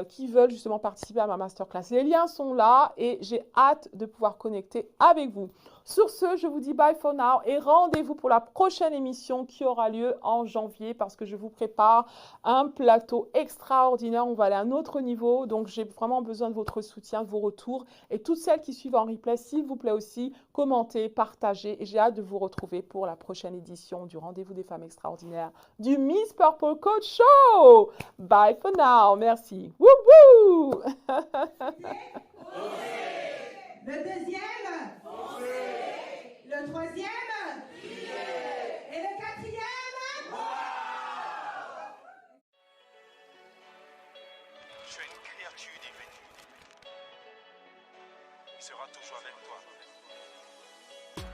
A: qui veulent justement participer à ma masterclass. Les liens sont là et j'ai hâte de pouvoir connecter avec vous. Sur ce, je vous dis bye for now et rendez-vous pour la prochaine émission qui aura lieu en janvier parce que je vous prépare un plateau extraordinaire. On va aller à un autre niveau, donc j'ai vraiment besoin de votre soutien, de vos retours et toutes celles qui suivent en replay, s'il vous plaît aussi, commentez, partagez et j'ai hâte de vous retrouver pour la prochaine édition du Rendez-vous des femmes extraordinaires du Miss Purple Coach Show. Bye for now. Merci. Wouhou!
B: Le deuxième. Le troisième. Et le quatrième.
C: vertu divine. Il sera toujours avec toi.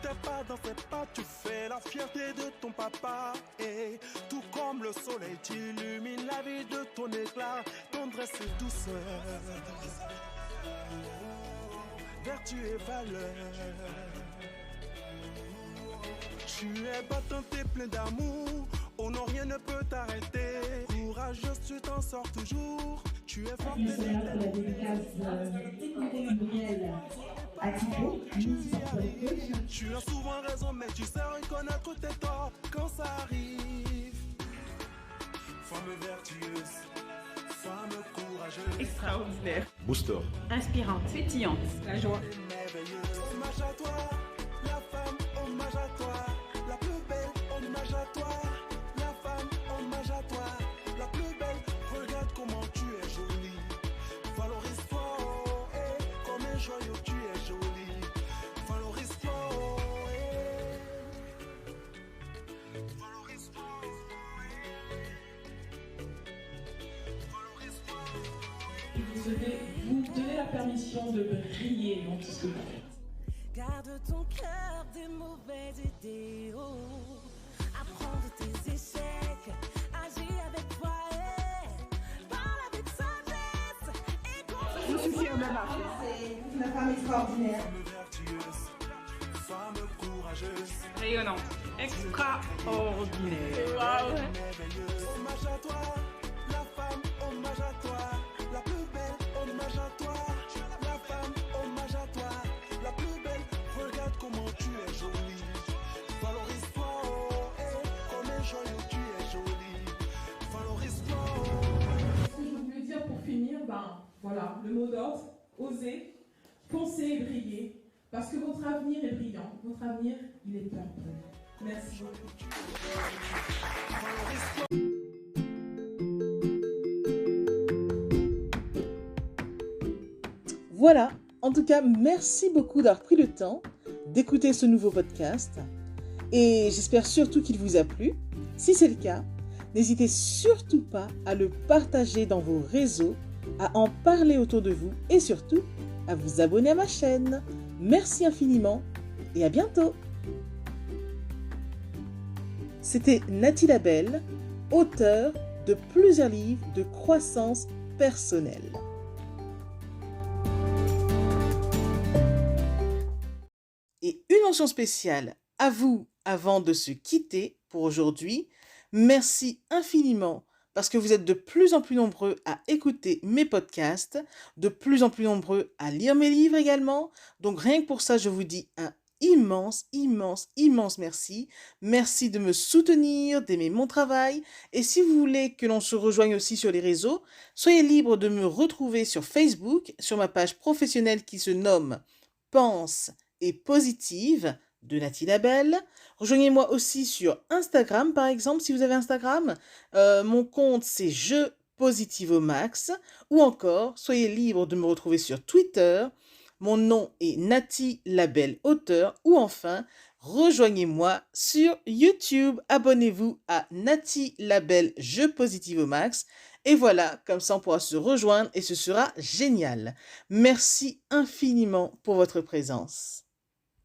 D: T'es pas dans tes pas, tu fais la fierté de ton papa. Et tout comme le soleil, tu illumines la vie de ton éclat. Tendresse et douceur, vertu et valeur. Tu es battant et plein d'amour. Oh non, rien ne peut t'arrêter. Courageuse, tu t'en sors toujours. Tu es forte et
E: Pour la dédicace Gabriel à Thibaut,
D: tu as souvent raison, mais tu sais reconnaître tes torts quand ça arrive. Femme vertueuse, femme courageuse,
F: Extraordinaire.
I: Booster.
F: Inspirante. Pétillante. La joie.
D: merveilleuse. Hommage à toi, la femme, hommage à toi. La plus belle, hommage à toi. La femme, hommage à toi. La plus belle, regarde comment tu es jolie. Valorise-toi, oh, eh, comme un joyau, tu es jolie. Valorise-toi, oh, eh. Valorise-toi, oh, eh. Valorise-toi, oh, eh.
E: vous donnez la permission de briller dans tout ce que vous faites.
H: Garde ton cœur des mauvaises idées. Apprends de tes échecs. Agis avec foi et parle avec sagesse. Et
F: Tout suffit au même affaire.
B: C'est une femme extraordinaire.
D: Femme vertueuse, femme courageuse,
F: Rayonnante. Extraordinaire.
D: merveilleuse. Hommage à toi, la femme, hommage à toi. La plus belle, hommage à toi. La femme, hommage à toi. La plus belle, regarde comment tu es jolie. Valorise-toi, oh, eh, comme un joyau, tu es jolie. Valorise-toi, oh.
E: Ce que je voulais dire pour finir, voilà, le mot d'ordre, osez, foncez et brillez, parce que votre avenir est brillant, votre avenir, il est purple. Merci beaucoup.
J: Voilà, en tout cas, merci beaucoup d'avoir pris le temps d'écouter ce nouveau podcast et j'espère surtout qu'il vous a plu. Si c'est le cas, n'hésitez surtout pas à le partager dans vos réseaux, à en parler autour de vous et surtout à vous abonner à ma chaîne. Merci infiniment et à bientôt. C'était Nathalie Labelle, auteure de plusieurs livres de croissance personnelle. Et une mention spéciale à vous avant de se quitter pour aujourd'hui. Merci infiniment parce que vous êtes de plus en plus nombreux à écouter mes podcasts, de plus en plus nombreux à lire mes livres également. Donc rien que pour ça, je vous dis un immense merci. Merci de me soutenir, d'aimer mon travail. Et si vous voulez que l'on se rejoigne aussi sur les réseaux, soyez libre de me retrouver sur Facebook, sur ma page professionnelle qui se nomme Pense et Positive de Nathalie Labelle. Rejoignez-moi aussi sur Instagram, par exemple, si vous avez Instagram. Mon compte, c'est Je Positive au Max. Ou encore, soyez libre de me retrouver sur Twitter. Mon nom est Nathalie Labelle, auteur. Ou enfin, rejoignez-moi sur YouTube. Abonnez-vous à Nathalie Labelle, Je Positive au Max. Et voilà, comme ça on pourra se rejoindre et ce sera génial. Merci infiniment pour votre présence.